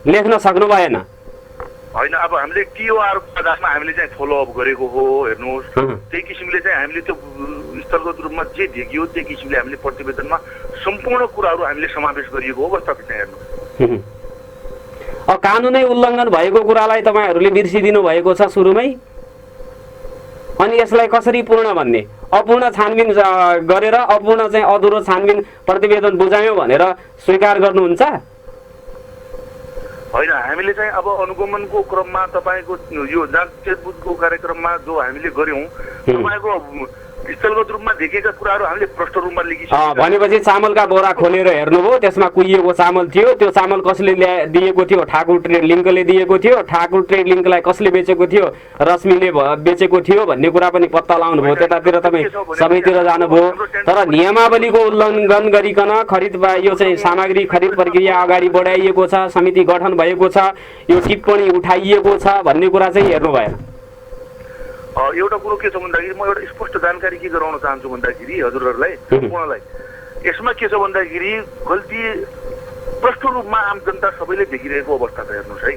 लेख्न सक्नु भएन।
होइन, अब हामीले टिओआरको आधारमा हामीले चाहिँ फलोअप गरेको हो। हेर्नुहोस्, त्यही किसिमले चाहिँ हामीले त्यो स्थलगत रूपमा जे देखियो त्यही किसिमले हामीले प्रतिवेदनमा सम्पूर्ण कुराहरू हामीले समावेश गरिएको अवस्था चाहिँ हेर्नुहोस्।
कानुनै उल्लङ्घन भएको कुरालाई तपाईँहरूले बिर्सिदिनु भएको छ सुरुमै, अनि यसलाई कसरी पूर्ण भन्ने? अपूर्ण छानबिन गरेर अपूर्ण चाहिँ अधुरो छानबिन प्रतिवेदन बुझायौँ भनेर स्वीकार गर्नुहुन्छ?
होइन, हामीले चाहिँ अब अनुगमनको क्रममा तपाईँको यो जाँच बुझको कार्यक्रममा जो हामीले गर्यौँ, तपाईँको स्थलगत रूपमा देखेका कुराहरू हामीले प्रष्ट रूपमा लेखिसक्यौँ।
भनेपछि चामलका बोरा खोलेर हेर्नुभयो, त्यसमा कुहिएको चामल थियो। त्यो चामल कसले दिएको थियो? ठाकुर ट्रेड लिङ्कले दिएको थियो। ठाकुर ट्रेड लिङ्कलाई कसले बेचेको थियो? रश्मिले बेचेको थियो भन्ने कुरा पनि पत्ता लगाउनुभयो। त्यतातिर तपाईँ सबैतिर जानुभयो, तर नियमावलीको उल्लङ्घन गरिकन खरिद यो चाहिँ सामग्री खरिद प्रक्रिया अगाडि बढाइएको छ, समिति गठन भएको छ, यो टिप्पणी उठाइएको छ भन्ने कुरा चाहिँ हेर्नु भएन।
एउटा कुरो के छ भन्दाखेरि म एउटा स्पष्ट जानकारी के गराउन चाहन्छु भन्दाखेरि हजुरहरूलाई सम्पूर्णलाई यसमा के छ भन्दाखेरि गल्ती प्रष्ट रूपमा आम जनता सबैले देखिरहेको अवस्था छ। हेर्नुहोस् है,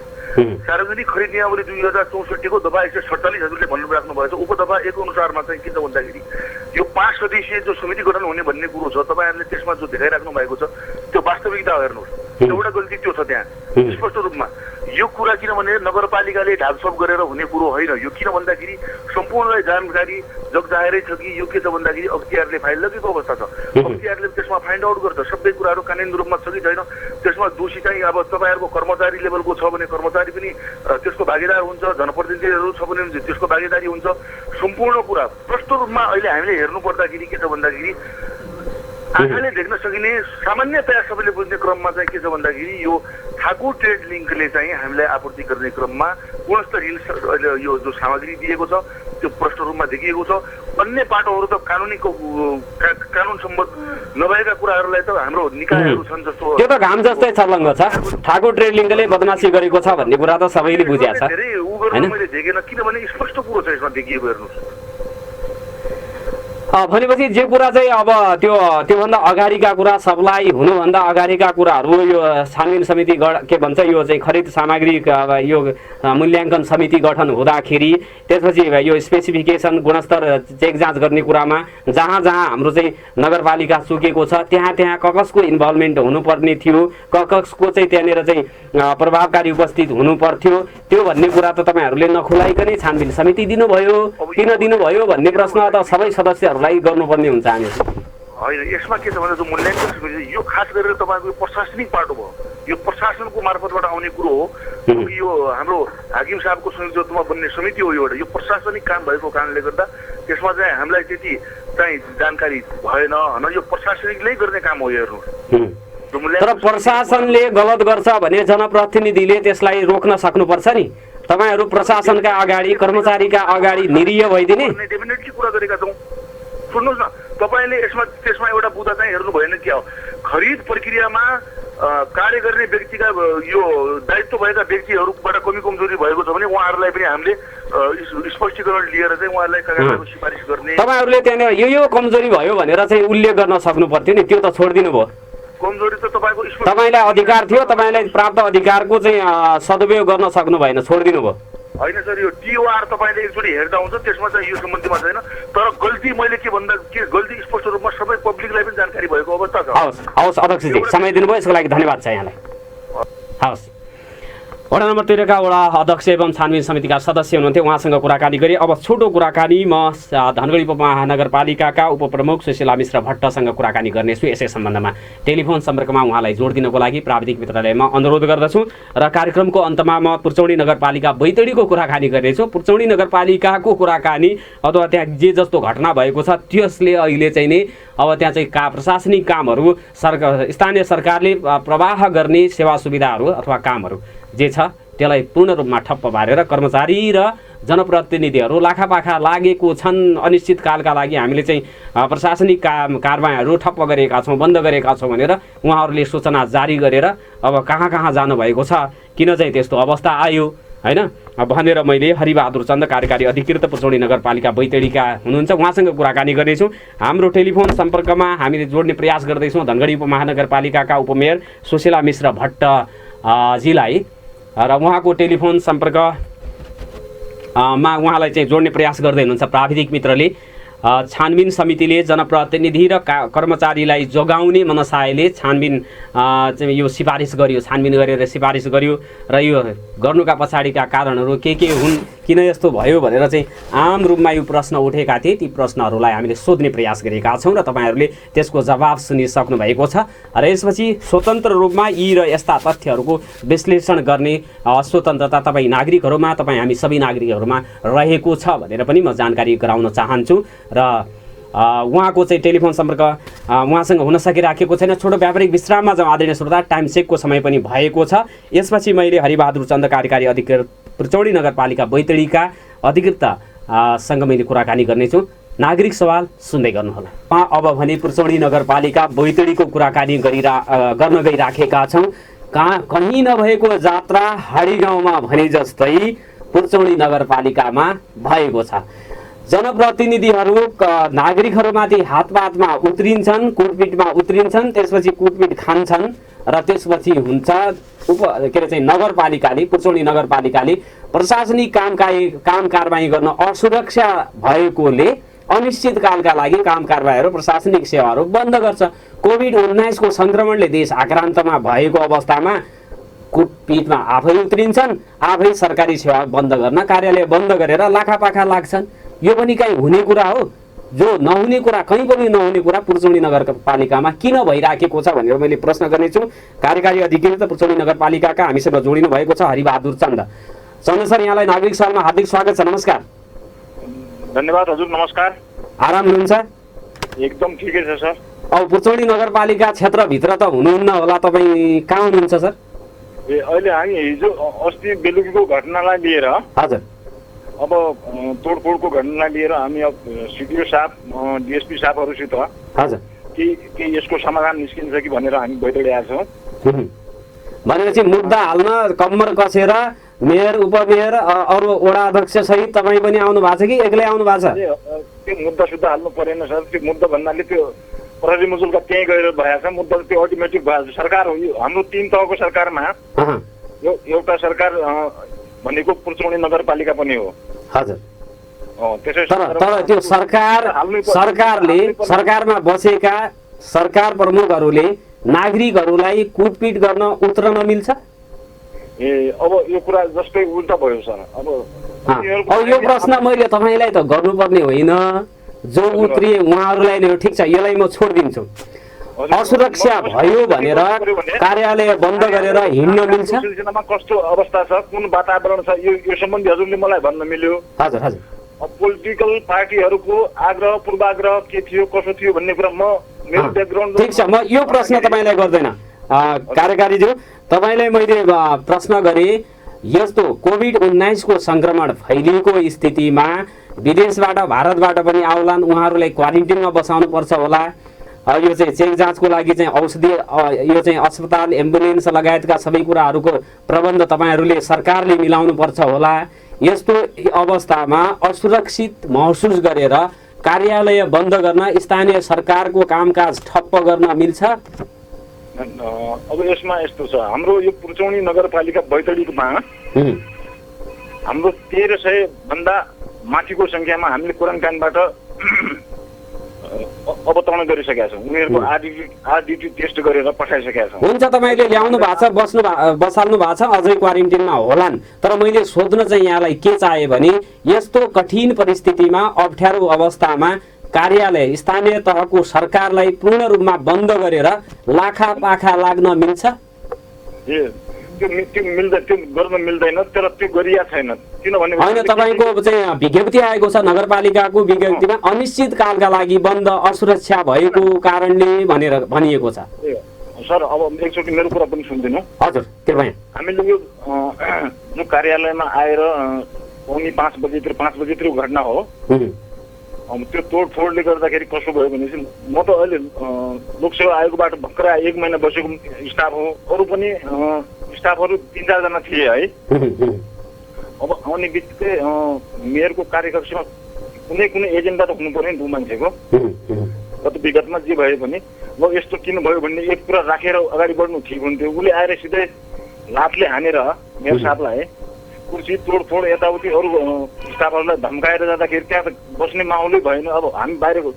सार्वजनिक खरिद नियमावली 2064 को दफा 147 हजुरले भन्नुभएको भएछ। उपदफा 1 अनुसारमा चाहिँ के छ भन्दाखेरि यो 5 सदस्यीय जो समिति गठन हुने भन्ने कुरो छ, तपाईँहरूले त्यसमा जो देखाइराख्नु भएको छ त्यो वास्तविकता हो। हेर्नुहोस्, एउटा गल्ती त्यो छ त्यहाँ स्पष्ट रूपमा। यो कुरा किनभने नगरपालिकाले ढाकछोप गरेर हुने कुरो होइन। यो किन भन्दाखेरि सम्पूर्णलाई जानकारी जगजाहेरै छ कि यो के छ भन्दाखेरि अख्तियारले फाइल लगेको अवस्था छ। अख्तियारले त्यसमा फाइन्ड आउट गर्छ सबै कुराहरू कानुनी रूपमा छ कि छैन। त्यसमा दोषी चाहिँ अब तपाईँहरूको कर्मचारी लेभलको छ भने कर्मचारी पनि त्यसको भागीदार हुन्छ, जनप्रतिनिधिहरू छ भने त्यसको भागीदारी हुन्छ। सम्पूर्ण कुरा प्रष्ट रूपमा अहिले हामीले हेर्नु पर्दाखेरि के छ भन्दाखेरि आँखाले देख्न सकिने सामान्यतया सबैले बुझ्ने क्रममा चाहिँ के छ भन्दाखेरि यो ठाकुर ट्रेड लिङ्कले चाहिँ हामीलाई आपूर्ति गर्ने क्रममा गुणस्तरहीन यो जो सामग्री दिएको छ त्यो प्रष्ट रूपमा देखिएको छ। अन्य पाटोहरू त कानुन सम्मत नभएका कुराहरूलाई त हाम्रो निकायहरू छन् जस्तो
त्यो त घाम जस्तै छलङ्ग छ। ठाकुर ट्रेड लिङ्कले बदमासी गरेको छ भन्ने कुरा त सबैले बुझेको छ।
धेरै उ गर्न मैले देखेन किनभने स्पष्ट कुरो छ यसमा देखिएको। हेर्नुहोस्,
भनेपछि जे कुरा चाहिँ अब त्योभन्दा अगाडिका कुरा सप्लाई हुनुभन्दा अगाडिका कुराहरू यो छानबिन समिति के भन्छ यो चाहिँ खरिद सामग्री यो मूल्याङ्कन समिति गठन हुँदाखेरि त्यसपछि यो स्पेसिफिकेसन गुणस्तर चेक जाँच गर्ने कुरामा जहाँ जहाँ हाम्रो चाहिँ नगरपालिका चुकेको छ त्यहाँ कसको इन्भल्भमेन्ट हुनुपर्ने थियो, कसको चाहिँ त्यहाँनिर चाहिँ प्रभावकारी उपस्थित हुनु पर्थ्यो त्यो भन्ने कुरा त तपाईँहरूले नखुलाइकनै छानबिन समिति दिनुभयो। किन दिनुभयो भन्ने प्रश्न त सबै सदस्यहरूलाई गर्नुपर्ने हुन्छ। हामी
होइन, यसमा के छ भने जो मूल्याङ्कन समिति यो खास गरेर तपाईँको प्रशासनिक पाटो भयो। यो प्रशासनको मार्फतबाट आउने कुरो हो कि यो हाम्रो हाकिम साहबको संयोजकत्वमा बन्ने समिति हो। एउटा यो प्रशासनिक काम भएको कारणले गर्दा त्यसमा चाहिँ हामीलाई त्यति चाहिँ जानकारी भएन। होइन, यो प्रशासनिकले गर्ने काम हो। हेर्नुहोस्,
तर प्रशासनले गलत गर्छ भने जनप्रतिनिधिले त्यसलाई रोक्न सक्नुपर्छ नि। तपाईँहरू प्रशासनका अगाडि कर्मचारीका अगाडि निरीह भइदिने
डेफिनेटली कुरा गरेका छौँ। सुन्नुहोस् न, तपाईँले त्यसमा एउटा बुदा चाहिँ हेर्नु भएन क्या हो। खरिद प्रक्रियामा कार्य गर्ने व्यक्तिका यो दायित्व भएका व्यक्तिहरूबाट कमी कमजोरी भएको छ भने उहाँहरूलाई पनि हामीले स्पष्टीकरण लिएर चाहिँ उहाँहरूलाई कागजातको सिफारिस गर्ने।
तपाईहरुले त्यहाँनिर यो कमजोरी भयो भनेर चाहिँ उल्लेख गर्न सक्नु पर्थ्यो नि, त्यो त छोडिदिनु भयो।
कमजोरी त तपाईँको
तपाईलाई अधिकार थियो, तपाईलाई प्राप्त अधिकारको चाहिँ सदुपयोग गर्न सक्नु भएन, छोडिदिनु भयो।
होइन सर, यो टिओआर तपाईँले एकचोटि हेर्दा हुन्छ, त्यसमा चाहिँ यो सम्बन्धीमा छैन। तर गल्ती मैले के भन्दा के गल्ती स्पष्ट रूपमा सबै पब्लिकलाई पनि जानकारी भएको अवस्था छ।
हवस् अध्यक्षजी, समय दिनुभयो, यसको लागि धन्यवाद छ यहाँलाई। हवस्, वडा नम्बर 13 वडा अध्यक्ष एवं छानबिन समितिका सदस्य हुनुहुन्थ्यो, उहाँसँग कुराकानी गरी। अब छोटो कुराकानी म धनगढी उपमहानगरपालिकाका उपप्रमुख सुशीला मिश्र भट्टसँग कुराकानी गर्नेछु। यसै सम्बन्धमा टेलिफोन सम्पर्कमा उहाँलाई जोड दिनको लागि प्राविधिक मित्रलाई म अनुरोध गर्दछु र कार्यक्रमको अन्तमा म पुर्चौडी नगरपालिका बैतडीको कुराकानी गर्नेछु। पुर्चौडी नगरपालिकाको कुराकानी अथवा त्यहाँ जे जस्तो घटना भएको छ त्यसले अहिले चाहिँ नि अब त्यहाँ चाहिँ प्रशासनिक कामहरू स्थानीय सरकारले प्रवाह गर्ने सेवा सुविधाहरू अथवा कामहरू जे छ त्यसलाई पूर्ण रूपमा ठप्प पारेर कर्मचारी र जनप्रतिनिधिहरू लाखापाखा लागेको छन्। अनिश्चितकालका लागि हामीले चाहिँ प्रशासनिक कारबाहीहरू ठप्प गरेका छौँ, बन्द गरेका छौँ भनेर उहाँहरूले सूचना जारी गरेर अब कहाँ कहाँ जानुभएको छ, किन चाहिँ त्यस्तो अवस्था आयो हैन भनेर मैले हरिबहादुर चन्द कार्यकारी अधिकृत पुर्चौडी नगरपालिका बैतडीका हुनुहुन्छ, उहाँसँग कुराकानी गर्नेछौँ। हाम्रो टेलिफोन सम्पर्कमा हामीले जोड्ने प्रयास गर्दैछौँ धनगढी उपमहानगरपालिकाका उपमेयर सुशीला मिश्र भट्ट जीलाई र उहाँको टेलिफोन सम्पर्कमा उहाँलाई चाहिँ जोड्ने प्रयास गर्दै हुनुहुन्छ प्राविधिक मित्रले। छानबिन समितिले जनप्रतिनिधि र कर्मचारीलाई जोगाउने मनसायले छानबिन चाहिँ यो सिफारिस गर्यो, छानबिन गरेर सिफारिस गर्यो र यो गर्नुका पछाडिका कारणहरू के हुन्, किन यस्तो भयो भनेर चाहिँ आम रूपमा यो प्रश्न उठेका थिए। ती प्रश्नहरूलाई हामीले सोध्ने प्रयास गरेका छौँ र तपाईँहरूले त्यसको जवाब सुनिसक्नु भएको छ र यसपछि स्वतन्त्र रूपमा यी र यस्ता तथ्यहरूको विश्लेषण गर्ने स्वतन्त्रता तपाईँ नागरिकहरूमा, तपाईँ हामी सबै नागरिकहरूमा रहेको छ भनेर पनि म जानकारी गराउन चाहन्छु। र उहाँको चाहिँ टेलिफोन सम्पर्क उहाँसँग हुन सकिराखेको छैन। छोटो व्यापारिक विश्राममा जाउँ आदरणीय श्रोता, टाइम चेकको समय पनि भएको छ। यसपछि मैले हरिबहादुर चन्द कार्यकारी अधिकृत पुर्चौडी नगरपालिका बैतडीका अधिकृतसँग मैले कुराकानी गर्नेछु। नागरिक सवाल सुन्दै गर्नुहोला। अब भने पुर्चौडी नगरपालिका बैतडीको कुराकानी गर्न गइराखेका छौँ। कहीँ नभएको जात्रा हाडी गाउँमा भने जस्तै पुर्चौडी नगरपालिकामा भएको छ। जनप्रतिनिधिहरू नागरिकहरूमाथि हातपातमा उत्रिन्छन्, कुटपिटमा उत्रिन्छन्, त्यसपछि कुटपिट खान्छन् र त्यसपछि हुन्छ नगरपालिकाले पुर्चौडी नगरपालिकाले प्रशासनिक काम कारबाही गर्न असुरक्षा भएकोले अनिश्चितकालका लागि काम कारबाहीहरू प्रशासनिक सेवाहरू बन्द गर्छ। कोभिड-19 को सङ्क्रमणले देश आक्रान्तमा भएको अवस्थामा कुटपिटमा आफै उत्रिन्छन्, आफै सरकारी सेवा बन्द गर्न कार्यालय बन्द गरेर लाखापाखा लाग्छन्। यो पनि कहीँ हुने कुरा हो? जो नहुने कुरा, कहीँ पनि नहुने कुरा पुर्चौडी नगरपालिकामा किन भइराखेको छ भनेर मैले प्रश्न गर्नेछु। कार्यकारी अधिकृत पुर्चौडी नगरपालिकाका हामीसँग जोडिनु भएको छ हरिबहादुर चन्द। चन्द सर, यहाँलाई नागरिक सवालमा हार्दिक स्वागत छ। नमस्कार।
धन्यवाद हजुर, नमस्कार।
आराम हुनुहुन्छ?
एकदम ठिकै छ सर।
अब पुर्चौडी नगरपालिका क्षेत्रभित्र त हुनुहुन्न होला, तपाईँ कहाँ हुनुहुन्छ सर?
अहिले हामी हिजो अस्ति बेलुकीको घटनालाई लिएर,
हजुर,
अब तोडफोडको घटनालाई लिएर हामी अब सिडिओ साहब, डिएसपी साहबहरूसित
हजुर
के यसको समाधान निस्किन्छ कि भनेर हामी बैतडी आएछौँ।
भनेपछि मुद्दा हाल्न कम्मर कसेर मेयर, उपमेयर, अरू वडा अध्यक्ष सहित तपाईँ पनि आउनु भएको छ कि एक्लै आउनु भएको छ?
त्यो मुद्दा सुद्धा हाल्नु परेन सर। त्यो मुद्दा भन्नाले त्यो प्रहरी मुजुलका त्यहीँ गएर भएको छ मुद्दा, त्यो अटोमेटिक भएको छ। सरकार हो यो, हाम्रो 3 तहको सरकारमा यो एउटा सरकार भनेको पुर्चौडी नगरपालिका पनि हो।
हजुर।
त्यसै
तर त्यो सरकारले सरकारमा बसेका सरकार प्रमुखहरूले नागरिकहरूलाई कुटपिट गर्न उत्रन मिल्छ?
अब यो कुरा जस्तै उल्टा भयो सर।
अब यो प्रश्न मैले तपाईँलाई त गर्नुपर्ने होइन, जो उत्रिए उहाँहरूलाई नै हो। ठिक छ, यसलाई म छोडिदिन्छु। असुरक्षा भयो भनेर कार्यालय बन्द गरेर हिँड्न मिल्छ?
सिलसिलामा कस्तो अवस्था छ, कुन वातावरण छ, यो सम्बन्धी हजुरले मलाई भन्न मिल्यो।
हजुर हजुर।
पोलिटिकल पार्टीहरूको आग्रह पूर्वाग्रह के थियो, कसो थियो भन्ने कुरा मेरो ब्याकग्राउन्ड।
ठिक छ, म यो प्रश्न तपाईँलाई गर्दैन कार्यकारीज्यू, तपाईँलाई मैले प्रश्न गरेँ। यस्तो कोभिड-19 को सङ्क्रमण फैलिएको स्थितिमा विदेशबाट भारतबाट पनि आउलान्, उहाँहरूलाई क्वारेन्टिनमा बसाउनु पर्छ होला, यो चाहिँ चेक जाँचको लागि चाहिँ औषधि यो चाहिँ अस्पताल एम्बुलेन्स लगायतका सबै कुराहरूको प्रबन्ध तपाईँहरूले सरकारले मिलाउनु पर्छ होला। यस्तो अवस्थामा असुरक्षित महसुस गरेर कार्यालय बन्द गर्न, स्थानीय सरकारको कामकाज ठप्प गर्न मिल्छ?
अब यसमा यस्तो छ, हाम्रो यो पुर्चौनी नगरपालिका बैतडीमा हाम्रो 1300 भन्दा माथिको संख्यामा हामीले क्वारेन्टाइनबाट अवतरण गरिसकेका छौँ। उनीहरूको आरडिटी टेस्ट गरेर पठाइसकेका छौँ।
हुन्छ, तपाईँले ल्याउनु भएको छ, बसाल्नु भएको छ, अझै क्वारेन्टिनमा होलान्। तर मैले सोध्न चाहिँ यहाँलाई के चाहे भने यस्तो कठिन परिस्थितिमा, अप्ठ्यारो अवस्थामा कार्यालय स्थानीय तहको सरकारलाई पूर्ण रूपमा बन्द गरेर लाखा पाखा लाग्न मिल्छ?
त्यो गर्न मिल्दैन, तर त्यो गरिया छैन। किनभने
होइन, तपाईँको चाहिँ विज्ञप्ति आएको छ, नगरपालिकाको विज्ञप्तिमा अनिश्चित कालका लागि बन्द, असुरक्षा भएको कारणले भनेर भनिएको छ।
सर, अब एकचोटि मेरो कुरा पनि सुनिदिनु।
हजुर, कृपया।
हामीले यो जो कार्यालयमा आएर पौनी 5 बजेतिर घटना हो, त्यो तोडफोडले गर्दाखेरि कसो भयो भनेपछि म त अहिले लोकसेवा आयोगबाट भर्खर 1 महिना बसेको स्टाफ हो। अरू पनि स्टाफहरू 3-4 जना थिए है। अब आउने बित्तिकै मेयरको कार्यकक्षमा कुनै एजेन्डा त हुनु पर्यो नि, दु मान्छेको गत विगतमा जे भयो भने ल यस्तो किन भयो भन्ने एक कुरा राखेर अगाडि बढ्नु ठिक हुन्थ्यो। उसले आएर सिधै लातले हानेर मेयर साहबलाई कुर्सी तोडफोड यताउति अरू स्टाफहरूलाई धम्काएर जाँदाखेरि त्यहाँ त बस्ने माहौलै भएन। अब हामी बाहिरको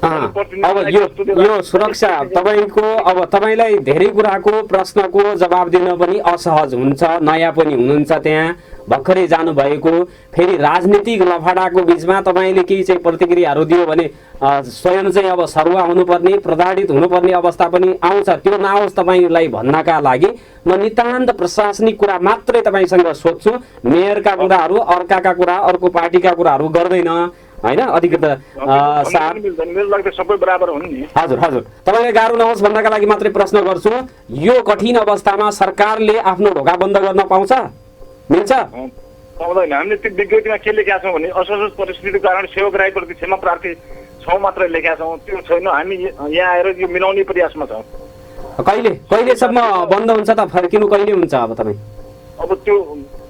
अब यो सुरक्षा तपाईँको, अब तपाईँलाई धेरै कुराको प्रश्नको जवाब दिन पनि असहज हुन्छ, नयाँ पनि हुनुहुन्छ, त्यहाँ भर्खरै जानुभएको, फेरि राजनीतिक लफाडाको बिचमा तपाईँले केही चाहिँ प्रतिक्रियाहरू दियो भने स्वयं चाहिँ अब सरुवा हुनुपर्ने, प्रताडित हुनुपर्ने अवस्था पनि आउँछ। त्यो नआओस् तपाईँलाई भन्नका लागि म नितान्त प्रशासनिक कुरा मात्रै तपाईँसँग सोध्छु। मेयरका कुराहरू, अर्काका कुरा, अर्को पार्टीका कुराहरू गर्दैन होइन? अधिकृत
सबै बराबर हुन् नि।
हजुर हजुर, तपाईँलाई गाह्रो नहोस् भन्नका लागि मात्रै प्रश्न गर्छु। यो कठिन अवस्थामा सरकारले आफ्नो ढोका बन्द गर्न पाउँछ, मिल्छ?
पाउँदैन। हामीले त्यो विज्ञप्तिमा के लेखेका छौँ भने असहज परिस्थितिको कारण सेवाग्राहीप्रति क्षमा प्रार्थी छौँ मात्रै लेखेका छौँ। त्यो छैन, हामी यहाँ आएर यो मिलाउने प्रयासमा छौँ।
कहिलेसम्म बन्द हुन्छ त? फर्किनु कहिले हुन्छ अब तपाईँ?
अब त्यो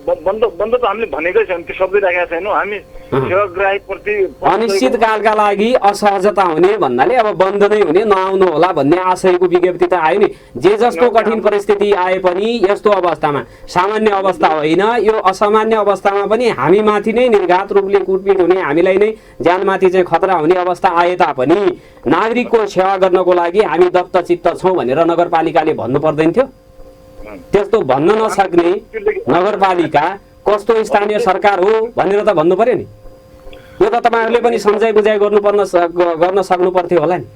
बन्द त हामीले भनेकै छैन, त्यो शब्दै राखेका छैनौँ। हामी सेवाग्राहीप्रति
अनिश्चित कालका लागि असहजता हुने भन्नाले अब बन्द नै हुने, नआउनु होला भन्ने आशयको विज्ञप्ति त आयो नि। जे जस्तो कठिन परिस्थिति आए पनि यस्तो अवस्थामा, सामान्य अवस्था होइन, यो असामान्य अवस्थामा पनि हामी माथि नै निर्घात रूपले कुटपिट हुने, हामीलाई नै ज्यानमाथि चाहिँ खतरा हुने अवस्था आए तापनि नागरिकको सेवा गर्नको लागि हामी दत्तचित्त छौँ भनेर नगरपालिकाले भन्नु पर्दैन थियो? त्यस्तो भन्न नसक्ने नगरपालिका कस्तो स्थानीय सरकार हो भनेर त भन्नु पर्यो नि। यो त तपाईँहरूले पनि सम्झाइ बुझाइ गर्न सक्नु पर्थ्यो होला नि।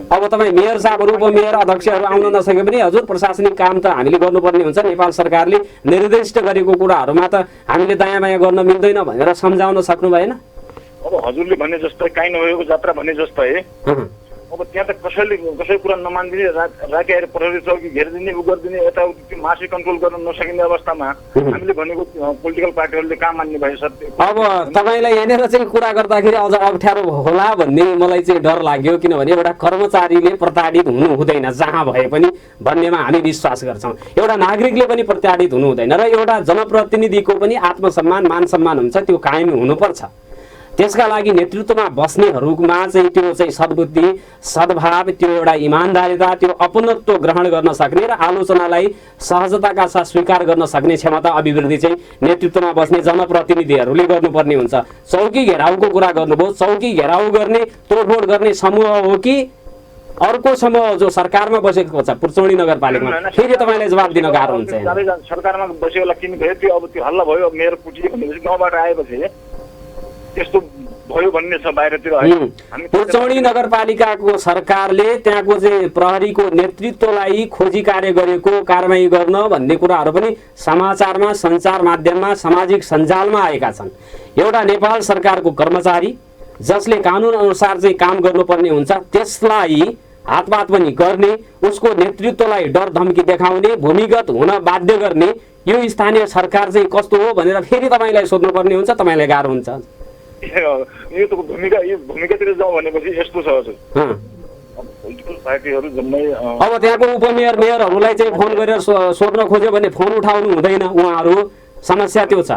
अब तपाईँ मेयर साहबहरू, उपमेयर, अध्यक्षहरू आउन नसके पनि हजुर प्रशासनिक काम त हामीले गर्नुपर्ने हुन्छ, नेपाल सरकारले निर्दिष्ट गरेको कुराहरूमा त हामीले दायाँ बायाँ गर्न मिल्दैन भनेर सम्झाउन सक्नु भएन?
अब हजुरले भने जस्तै काहीँ नभएको जात्रा भने जस्तै अब त्यहाँ त कसै कुरा नमानिदिने, राखेर प्रहरी चौकी घेरिदिने, उ गरिदिने, यताउति त्यो मासै कन्ट्रोल गर्न नसकिने अवस्थामा हामीले भनेको पोलिटिकल पार्टीहरूले काम मान्ने भए सत्य।
अब तपाईँलाई यहाँनिर चाहिँ कुरा गर्दाखेरि अझ अप्ठ्यारो होला भन्ने मलाई चाहिँ डर लाग्यो, किनभने एउटा कर्मचारीले प्रताडित हुनु हुँदैन जहाँ भए पनि भन्नेमा हामी विश्वास गर्छौँ। एउटा नागरिकले पनि प्रताडित हुनु हुँदैन र एउटा जनप्रतिनिधिको पनि आत्मसम्मान, मान सम्मान हुन्छ, त्यो कायम हुनुपर्छ। त्यसका लागि नेतृत्वमा बस्नेहरूमा चाहिँ त्यो चाहिँ सद्बुद्धि, सद्भाव, त्यो एउटा इमान्दारिता, त्यो अपनत्व ग्रहण गर्न सक्ने र आलोचनालाई सहजताका साथ स्वीकार गर्न सक्ने क्षमता, अभिवृद्धि चाहिँ नेतृत्वमा बस्ने जनप्रतिनिधिहरूले गर्नुपर्ने हुन्छ। चौकी घेराउको कुरा गर्नुभयो, चौकी घेराउ गर्ने, तोडफोड गर्ने समूह हो कि अर्को समूह जो सरकारमा बसेको छ पुर्चौनी नगरपालिकामा? फेरि तपाईँलाई जवाब दिन गाह्रो हुन्छ।
सरकारमा बसेकोलाई किन भयो त्यो? अब त्यो हल्ला भयो, मेयर कुटियो भनेपछि गाउँबाट आएपछि त्यस्तो भयो भन्ने छ बाहिरतिर।
पुर्चौनी नगरपालिकाको सरकारले त्यहाँको चाहिँ प्रहरीको नेतृत्वलाई खोजी कार्य गरेको कारबाही गर्न भन्ने कुराहरू पनि समाचारमा, सञ्चार माध्यममा, सामाजिक सञ्जालमा आएका छन्। एउटा नेपाल सरकारको कर्मचारी जसले कानुन अनुसार चाहिँ काम गर्नुपर्ने हुन्छ त्यसलाई हातपात पनि गर्ने, उसको नेतृत्वलाई डर धम्की देखाउने, भूमिगत हुन बाध्य गर्ने यो स्थानीय सरकार चाहिँ कस्तो हो भनेर फेरि तपाईँलाई सोध्नुपर्ने हुन्छ, तपाईँलाई गाह्रो हुन्छ।
यो त भूमिकातिर जाउँ भनेपछि यस्तो छ हजुर। पोलिटिकल पार्टीहरू जम्मै
अब त्यहाँको उपमेयर मेयरहरूलाई चाहिँ फोन गरेर सोध्न खोज्यो भने फोन उठाउनु हुँदैन उहाँहरू। समस्या त्यो छ।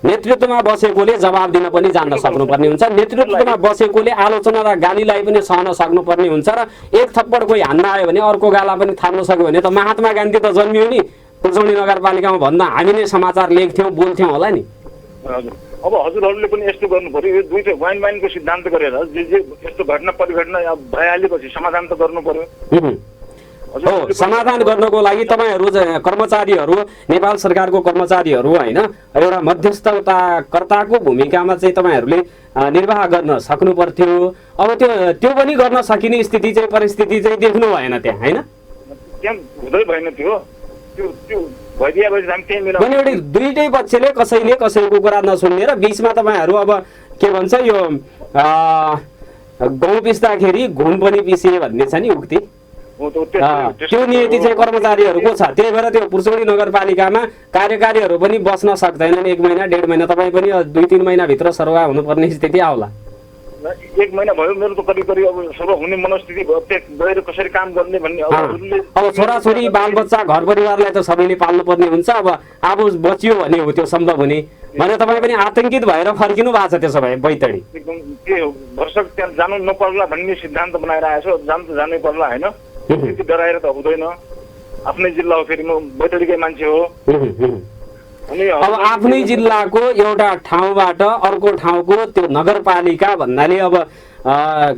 नेतृत्वमा बसेकोले जवाब दिन पनि जान्न सक्नुपर्ने हुन्छ, नेतृत्वमा बसेकोले आलोचना र गालीलाई पनि सहन सक्नुपर्ने हुन्छ र एक थप्पड कोही हान्न आयो भने अर्को गाला पनि थाप्न सक्यो भने त महात्मा गान्धी त जन्मियो नि पुर्चौनी नगरपालिकामा भन्दा हामी नै समाचार लेख्थ्यौँ बोल्थ्यौँ होला नि।
हजुर। अब हजुरहरूले पनि यस्तो गर्नु पर्यो, यो दुईटै वाइन सिद्धान्त गरेर जे यस्तो घटना परिघटना भइहालेपछि समाधान त गर्नु पर्यो।
हो, समाधान गर्नको लागि तपाईँहरू कर्मचारीहरू, नेपाल सरकारको कर्मचारीहरू होइन, एउटा मध्यस्थताकर्ताको भूमिकामा चाहिँ तपाईँहरूले निर्वाह गर्न सक्नु पर्थ्यो। अब त्यो पनि गर्न सकिने स्थिति चाहिँ परिस्थिति चाहिँ देख्नु भएन त्यहाँ होइन?
त्यहाँ हुँदै भएन त्यो भइदिएपछि हामी त्यही मिलाउनु।
दुईटै पक्षले कसैले कसैको कुरा नसुन्ने र बिचमा तपाईँहरू अब के भन्छ यो गहुँ पिस्दाखेरि घुन पनि पिसिए भन्ने छ नि उक्ति, त्यो नीति चाहिँ कर्मचारीहरूको छ। त्यही भएर त्यो पुर्चौनी नगरपालिकामा कार्यकारीहरू पनि बस्न सक्दैनन् 1 महिना 1.5 महिना, तपाईँ पनि 2-3 महिनाभित्र सरुवा हुनुपर्ने स्थिति आउला।
1 महिना भयो मेरो त करिब अब सरुवा हुने मनस्थिति भयो। गएर कसरी काम गर्ने भन्ने
अब छोराछोरी बालबच्चा घर परिवारलाई त सबैले पाल्नुपर्ने हुन्छ। अब आफू बचियो भने हो त्यो सम्भव हुने भने तपाईँ पनि आतंकित भएर फर्किनु भएको छ त्यसो भए बैतडी।
एकदम के हो भरसक त्यहाँ जानु नपर्ला भन्ने सिद्धान्त बनाएर आएछ। जानु त जानै पर्ला होइन, त्यति डराएर त हुँदैन। आफ्नै जिल्ला हो, फेरि म बैतडीकै मान्छे हो।
अब आफ्नै जिल्लाको एउटा ठाउँबाट अर्को ठाउँको त्यो नगरपालिका भन्नाले अब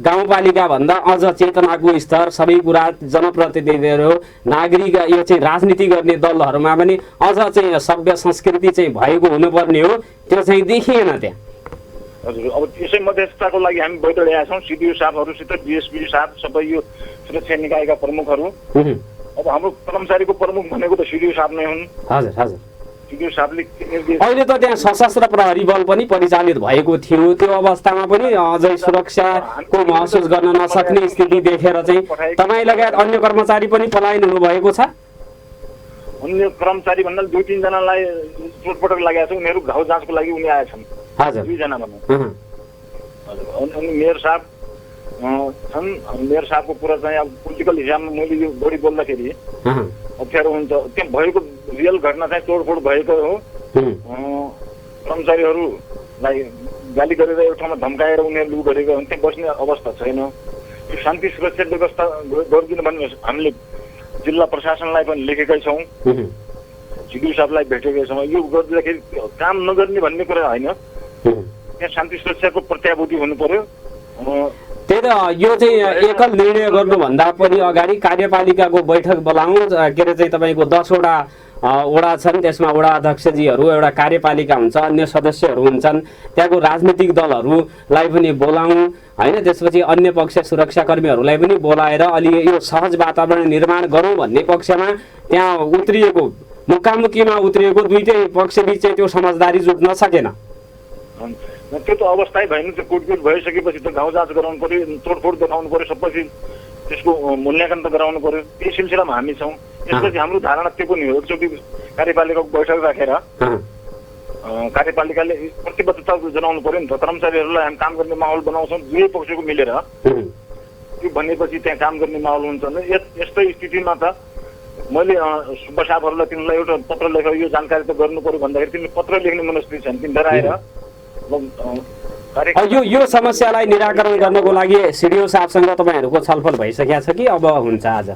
गाउँपालिका भन्दा अझ चेतनाको स्तर सबै कुरा जनप्रतिनिधिहरू नागरिक यो चाहिँ राजनीति गर्ने दलहरूमा पनि अझ चाहिँ सभ्य संस्कृति चाहिँ भएको हुनुपर्ने हो, त्यो चाहिँ देखिएन त्यहाँ।
हजुर। अब यसै मध्यस्थताको लागि हामी बैतडी आएका छौँ, सिडिओ साहबहरूसित, डिएसपी साहब, सबै यो सुरक्षा निकायका प्रमुखहरू। अब हाम्रो कर्मचारीको प्रमुख भनेको त सिडिओ साहब नै हुन्।
हजुर हजुर।
सिडिओ साहबले
अहिले त त्यहाँ सशस्त्र प्रहरी बल पनि परिचालित भएको थियो, त्यो अवस्थामा पनि अझै सुरक्षाको महसुस गर्न नसक्ने स्थिति देखेर चाहिँ तपाईँ लगायत अन्य कर्मचारी पनि पलायन हुनुभएको छ।
अन्य कर्मचारी भन्दा 2-3 जनालाई चोटपटक लागेको छ, उनीहरू घाउ जाँचको लागि उनी आएछन्।
हजुर।
2 जना भन्नु। हजुर। अनि मेयर साहब छन्। मेयर साहबको कुरा चाहिँ अब पोलिटिकल हिसाबमा मैले यो बढी बोल्दाखेरि अप्ठ्यारो हुन्छ। त्यहाँ भएको रियल घटना चाहिँ तोडफोड भएको हो। कर्मचारीहरूलाई गाली गरेर एउटा ठाउँमा धम्काएर उनीहरू लु गरेको हो, त्यहाँ बस्ने अवस्था छैन। यो शान्ति सुरक्षा व्यवस्था गरिदिनु भन्ने हामीले जिल्ला प्रशासनलाई पनि लेखेकै छौँ, सिडिओ साहबलाई भेटेकै छौँ। यो गर्दाखेरि काम नगर्ने भन्ने कुरा होइन, त्यहाँ शान्ति सुरक्षाको प्रत्याभूति हुनु पर्यो।
त्यही त यो चाहिँ एकल निर्णय गर्नुभन्दा पनि अगाडि कार्यपालिकाको बैठक बोलाउँ। के अरे चाहिँ तपाईँको 10 वटा वडा छन्, त्यसमा वडा अध्यक्षजीहरू, एउटा कार्यपालिका हुन्छ, अन्य सदस्यहरू हुन्छन्, त्यहाँको राजनीतिक दलहरूलाई पनि बोलाउँ होइन। त्यसपछि अन्य पक्ष सुरक्षाकर्मीहरूलाई पनि बोलाएर अलि यो सहज वातावरण निर्माण गरौँ भन्ने पक्षमा त्यहाँ उत्रिएको, मुकामुकीमा उत्रिएको दुईटै पक्षबीच चाहिँ त्यो समझदारी जुट्न सकेन।
त्यो त अवस्थै भएन। त्यो कुटकुट भइसकेपछि त गाउँ जाँच गराउनु पर्यो, तोडफोड देखाउनु पर्यो, सबैपछि त्यसको मूल्याङ्कन त गराउनु पर्यो। त्यही सिलसिलामा हामी छौँ। त्यसपछि हाम्रो धारणा त्यो पनि हो, एकचोटि कार्यपालिकाको बैठक राखेर कार्यपालिकाले प्रतिबद्धता जनाउनु पर्यो नि त। कर्मचारीहरूलाई हामी काम गर्ने माहौल बनाउँछौँ दुवै पक्षको मिलेर, त्यो भनेपछि त्यहाँ काम गर्ने माहौल हुन्छ। यस्तै स्थितिमा त मैले सुब्बा साहबहरूलाई तिमीलाई एउटा पत्र लेखेर यो जानकारी त गर्नु पर्यो भन्दाखेरि तिमीले पत्र लेख्ने मनस्थिति छन्, तिमी डराएर।
यो समस्यालाई निराकरण गर्नको लागि सिडिओ साहबसँग तपाईँहरूको छलफल भइसकेको छ कि अब हुन्छ? आज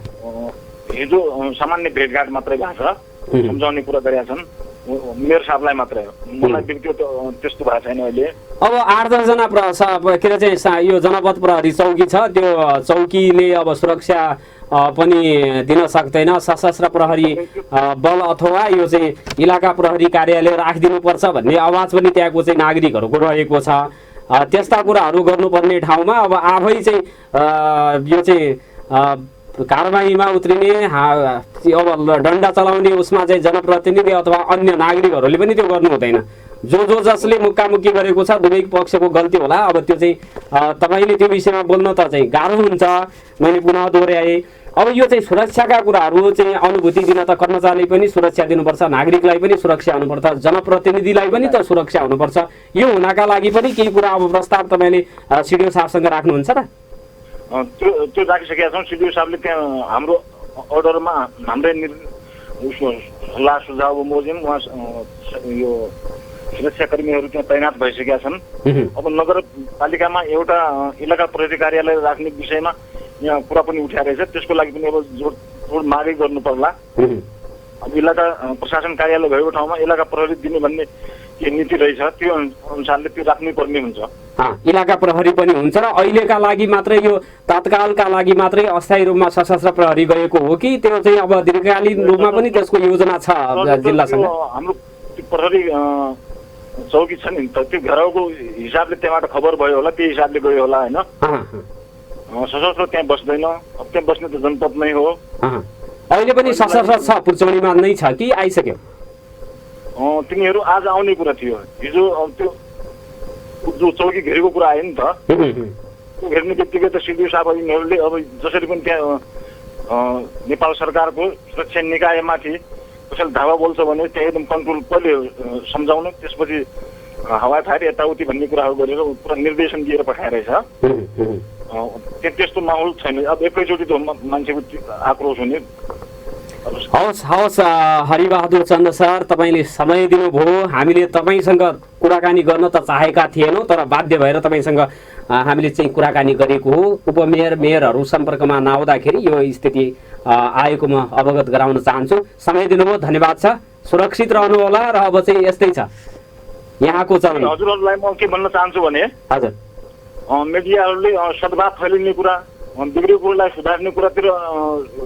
हिजो सामान्य भेटघाट मात्रै भएको छ, सम्झाउने कुरा गरेका छन्। मेयर साहबलाई मात्रै, मलाई व्यक्तिगत त्यस्तो भएको छैन अहिले।
अब 8-10 जना के अरे चाहिँ यो जनपद प्रहरी चौकी छ, त्यो चौकीले अब सुरक्षा पनि दिन सक्दैन। सशस्त्र प्रहरी बल अथवा यो चाहिँ इलाका प्रहरी कार्यालय राखिदिनुपर्छ भन्ने आवाज पनि त्यहाँको चाहिँ नागरिकहरूको रहेको छ। त्यस्ता कुराहरू गर्नुपर्ने ठाउँमा अब आफै चाहिँ यो चाहिँ कारबाहीमा उत्रिने, अब डन्डा चलाउने उसमा चाहिँ जनप्रतिनिधि अथवा अन्य नागरिकहरूले पनि त्यो गर्नु हुँदैन। जो जसले मुक्कामुक्की गरेको छ दुवै पक्षको गल्ती होला। अब त्यो चाहिँ तपाईँले त्यो विषयमा बोल्न त चाहिँ गाह्रो हुन्छ, मैले पुनः दोहोऱ्याएँ। अब यो चाहिँ सुरक्षाका कुराहरू चाहिँ अनुभूति दिन त कर्मचारीले पनि सुरक्षा दिनुपर्छ, नागरिकलाई पनि सुरक्षा हुनुपर्छ, जनप्रतिनिधिलाई पनि त सुरक्षा हुनुपर्छ। यो हुनका लागि पनि केही कुरा अब प्रस्ताव तपाईँले सिडिओ साहबसँग राख्नुहुन्छ र?
त्यो राखिसकेका छौँ। सिडिओ साहबले त्यहाँ हाम्रो अर्डरमा हाम्रै उसको सल्लाह सुझाव बमोजिम उहाँ यो सुरक्षाकर्मीहरू त्यहाँ तैनात भइसकेका छन्। अब नगरपालिकामा एउटा इलाका प्रहरी कार्यालय राख्ने विषयमा यहाँ कुरा पनि उठाएर रहेछ, त्यसको लागि पनि अब जोड मागै गर्नु पर्ला। अब इलाका प्रशासन कार्यालय भएको ठाउँमा इलाका प्रहरी दिने भन्ने के नीति रहेछ, त्यो अनुसारले त्यो राख्नै पर्ने हुन्छ।
इलाका प्रहरी पनि हुन्छ र अहिलेका लागि मात्रै यो तत्कालका लागि मात्रै अस्थायी रूपमा सशस्त्र प्रहरी गएको हो कि त्यो चाहिँ अब दीर्घकालीन रूपमा पनि त्यसको योजना छ जिल्लासँग?
हाम्रो प्रहरी चौकी छ नि, त्यो घेराउको हिसाबले त्यहाँबाट खबर भयो होला, त्यो हिसाबले गयो होला होइन। सशस्त्र त्यहाँ बस्दैन, अब त्यहाँ बस्ने त जनपद नै हो।
अहिले पनि सशस्त्र छ, पुर्चौनीमा नै छ कि आइसक्यो?
तिनीहरू आज आउने कुरा थियो। हिजो त्यो जो चौकी घेरेको कुरा आयो नि त, त्यो घेर्ने बित्तिकै त सिडिओ साहब यिनीहरूले अब जसरी पनि त्यहाँ नेपाल सरकारको सुरक्षा निकायमाथि कसैले धावा बोल्छ भने त्यहाँ एकदम कन्ट्रोल कहिले सम्झाउनु, त्यसपछि हवाई फायर यताउति भन्ने कुराहरू गरेर पुरा निर्देशन दिएर पठाइरहेछ। त्यस्तो माहौल छैन। अब एकैचोटि त मान्छेको आक्रोश हुने।
हवस् हरिबहादुर चन्द सर, तपाईँले समय दिनुभयो। हामीले तपाईँसँग कुराकानी गर्न त चाहेका थिएनौँ, तर बाध्य भएर तपाईँसँग हामीले चाहिँ कुराकानी गरेको हो। उपमेयर मेयरहरू सम्पर्कमा नआउँदाखेरि यो स्थिति आएको म अवगत गराउन चाहन्छु। समय दिनुभयो, धन्यवाद छ। सुरक्षित रहनु होला र अब चाहिँ यस्तै छ यहाँको चलन।
हजुरहरूलाई म के भन्न चाहन्छु भने
हजुर,
मिडियाहरूले सद्भाव फैलिने कुरा, बिग्रेको कुरालाई सुधार्ने कुरातिर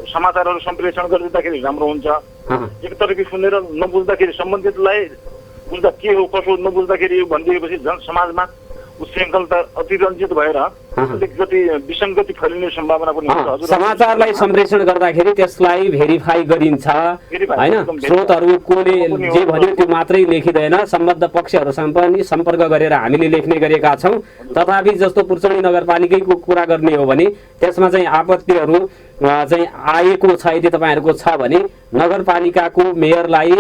समाचारहरू सम्प्रेषण गरिदिँदाखेरि राम्रो हुन्छ। एकतर्फी सुनेर नबुझ्दाखेरि सम्बन्धितलाई बुझ्दा के हो कसो नबुझ्दाखेरि भनिदिएपछि जन समाजमा उच्छृङ्खलता अतिरञ्जित भएर अलिकति विसङ्गति फैलिने सम्भावना पनि हुन्छ।
समाचारलाई सम्प्रेषण गर्दाखेरि त्यसलाई भेरिफाई गरिन्छ होइन, स्रोतहरू कोले जे भन्यो त्यो मात्रै लेखिँदैन, सम्बद्ध पक्षहरूसँग पनि सम्पर्क गरेर हामीले लेख्ने गरेका छौँ। तथापि जस्तो पुर्चौनी नगरपालिकाको कुरा गर्ने हो भने त्यसमा चाहिँ आपत्तिहरू चाहिँ आएको छ, यदि तपाईँहरूको छ भने नगरपालिकाको मेयरलाई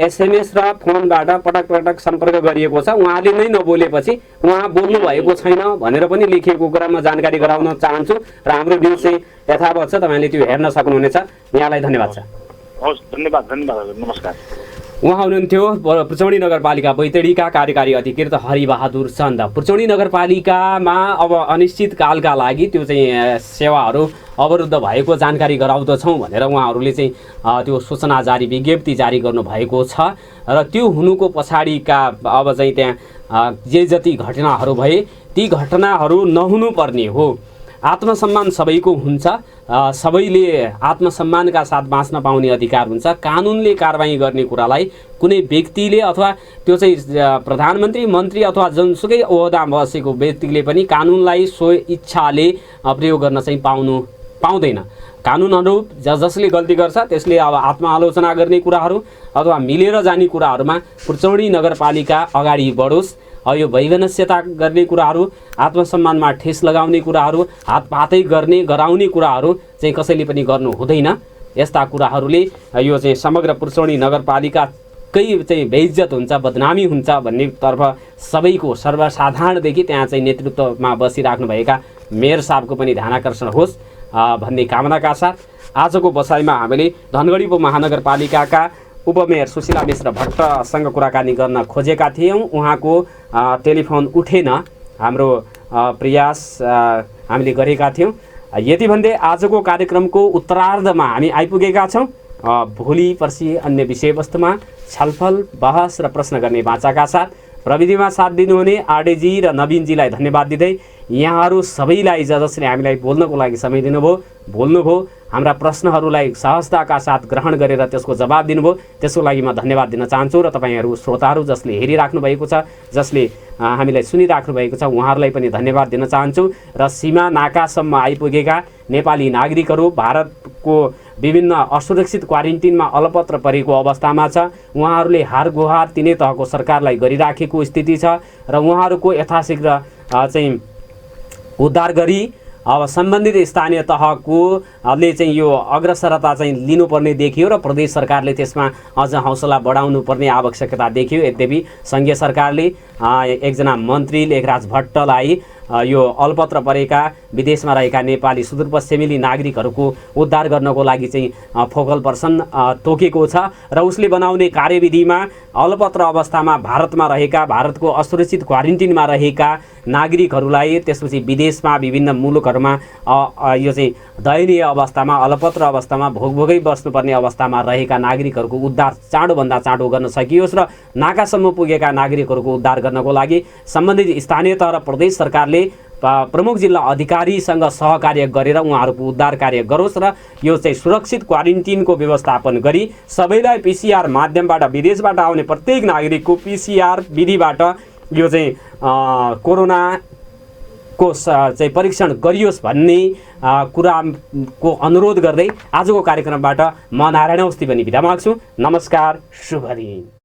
एसएमएस र फोनबाट पटक पटक सम्पर्क गरिएको छ। उहाँले नै नबोलेपछि उहाँ बोल्नु भएको छैन भनेर पनि लेखिएको कुरा म जानकारी गराउन चाहन्छु र हाम्रो न्युज चाहिँ यथावत छ, तपाईँले त्यो हेर्न सक्नुहुनेछ। यहाँलाई धन्यवाद छ।
हवस्, धन्यवाद धन्यवाद, नमस्कार।
उहाँ हुनुहुन्थ्यो पुर्चौनी नगरपालिका बैतडीका कार्यकारी अधिकृत हरिबहादुर चन्द। पुर्चौनी नगरपालिकामा अब अनिश्चितकालका लागि त्यो चाहिँ सेवाहरू अवरुद्ध भएको जानकारी गराउँदछौँ भनेर उहाँहरूले चाहिँ त्यो सूचना जारी विज्ञप्ति जारी गर्नुभएको छ र त्यो हुनुको पछाडिका अब चाहिँ त्यहाँ जे जति घटनाहरू भए ती घटनाहरू नहुनुपर्ने हो। आत्मसम्मान सबैको हुन्छ, सबैले आत्मसम्मानका साथ बाँच्न पाउने अधिकार हुन्छ। कानुनले कारबाही गर्ने कुरालाई कुनै व्यक्तिले अथवा त्यो चाहिँ प्रधानमन्त्री मन्त्री अथवा जुनसुकै ओहदामा बसेको व्यक्तिले पनि कानुनलाई सो इच्छाले प्रयोग गर्न चाहिँ पाउँदैन। कानुनहरू जसले गल्ती गर्छ त्यसले अब आत्मआलोचना गर्ने कुराहरू अथवा मिलेर जाने कुराहरूमा पुर्चौनी नगरपालिका अगाडि बढोस्। यो वैगनस्यता गर्ने कुराहरू, आत्मसम्मानमा ठेस लगाउने कुराहरू, हातपातै गर्ने गराउने कुराहरू चाहिँ कसैले पनि गर्नु हुँदैन। यस्ता कुराहरूले यो चाहिँ समग्र पुर्चौनी नगरपालिकाकै चाहिँ बेइज्जत हुन्छ, बदनामी हुन्छ भन्नेतर्फ सबैको सर्वसाधारणदेखि त्यहाँ चाहिँ नेतृत्वमा बसिराख्नुभएका मेयर साहबको पनि ध्यानाकर्षण होस् भन्ने कामनाका साथ आजको बसाइमा हामीले धनगढी उपमहानगरपालिकाका उपमेयर सुशीला मिश्र भट्टसँग कुराकानी गर्न खोजेका थियौँ। उहाँको टेलिफोन उठेन, हाम्रो प्रयास हामीले गरेका थियौँ। यति भन्दै आजको कार्यक्रमको उत्तरार्धमा हामी आइपुगेका छौँ। भोलि पर्सि अन्य विषयवस्तुमा छलफल बहस र प्रश्न गर्ने बाचाका साथ प्रविधिमा साथ दिनुहुने आरडेजी र नवीनजीलाई धन्यवाद दिँदै यहाँहरू सबैलाई जसले हामीलाई बोल्नको लागि समय बोल्नुभयो, हाम्रा प्रश्नहरूलाई सहजताका साथ ग्रहण गरेर त्यसको जवाब दिनुभयो, त्यसको लागि म धन्यवाद दिन चाहन्छु। र तपाईँहरू श्रोताहरू जसले हेरिराख्नु भएको छ, जसले हामीलाई सुनिराख्नु भएको छ, उहाँहरूलाई पनि धन्यवाद दिन चाहन्छु। र सीमा नाकासम्म आइपुगेका नेपाली नागरिकहरू भारतको विभिन्न असुरक्षित क्वारेन्टिनमा अलपत्र परेको अवस्थामा छ, उहाँहरूले हार गुहार तिनै तहको सरकारलाई गरिराखेको स्थिति छ र उहाँहरूको यथाशीघ्र चाहिँ उद्धार गरी अब सम्बन्धित स्थानीय तहकोले चाहिँ यो अग्रसरता चाहिँ लिनुपर्ने देखियो र प्रदेश सरकारले त्यसमा अझ हौसला बढाउनु पर्ने आवश्यकता देखियो। यद्यपि सङ्घीय सरकारले एकजना मन्त्री लेखराज भट्टलाई यो अलपत्र परेका विदेशमा रहेका नेपाली सुदूरपश्चिमेली नागरिकहरूको उद्धार गर्नको लागि चाहिँ फोकल पर्सन तोकेको छ र उसले बनाउने कार्यविधिमा अलपत्र अवस्थामा भारतमा रहेका, भारतको असुरक्षित क्वारेन्टिनमा रहेका नागरिकहरूलाई, त्यसपछि विदेशमा विभिन्न मुलुकहरूमा यो चाहिँ दयनीय अवस्थामा, अलपत्र अवस्थामा, भोगभोगै बस्नुपर्ने अवस्थामा रहेका नागरिकहरूको उद्धार चाँडोभन्दा चाँडो गर्न सकियोस् र नाकासम्म पुगेका नागरिकहरूको उद्धार गर्नको लागि सम्बन्धित स्थानीय तह र प्रदेश सरकारले प्रमुख जिल्ला अधिकारीसँग सहकार्य गरेर उहाँहरूको उद्धार कार्य गरोस् र यो चाहिँ सुरक्षित क्वारेन्टिनको व्यवस्थापन गरी सबैलाई पिसिआर माध्यमबाट विदेशबाट आउने प्रत्येक नागरिकको पिसिआर विधिबाट यो चाहिँ कोरोनाको चाहिँ परीक्षण गरियोस् भन्ने कुराको अनुरोध गर्दै आजको कार्यक्रमबाट म नारायण अवस्थी पनि बिदा माग्छु। नमस्कार, शुभ दिन।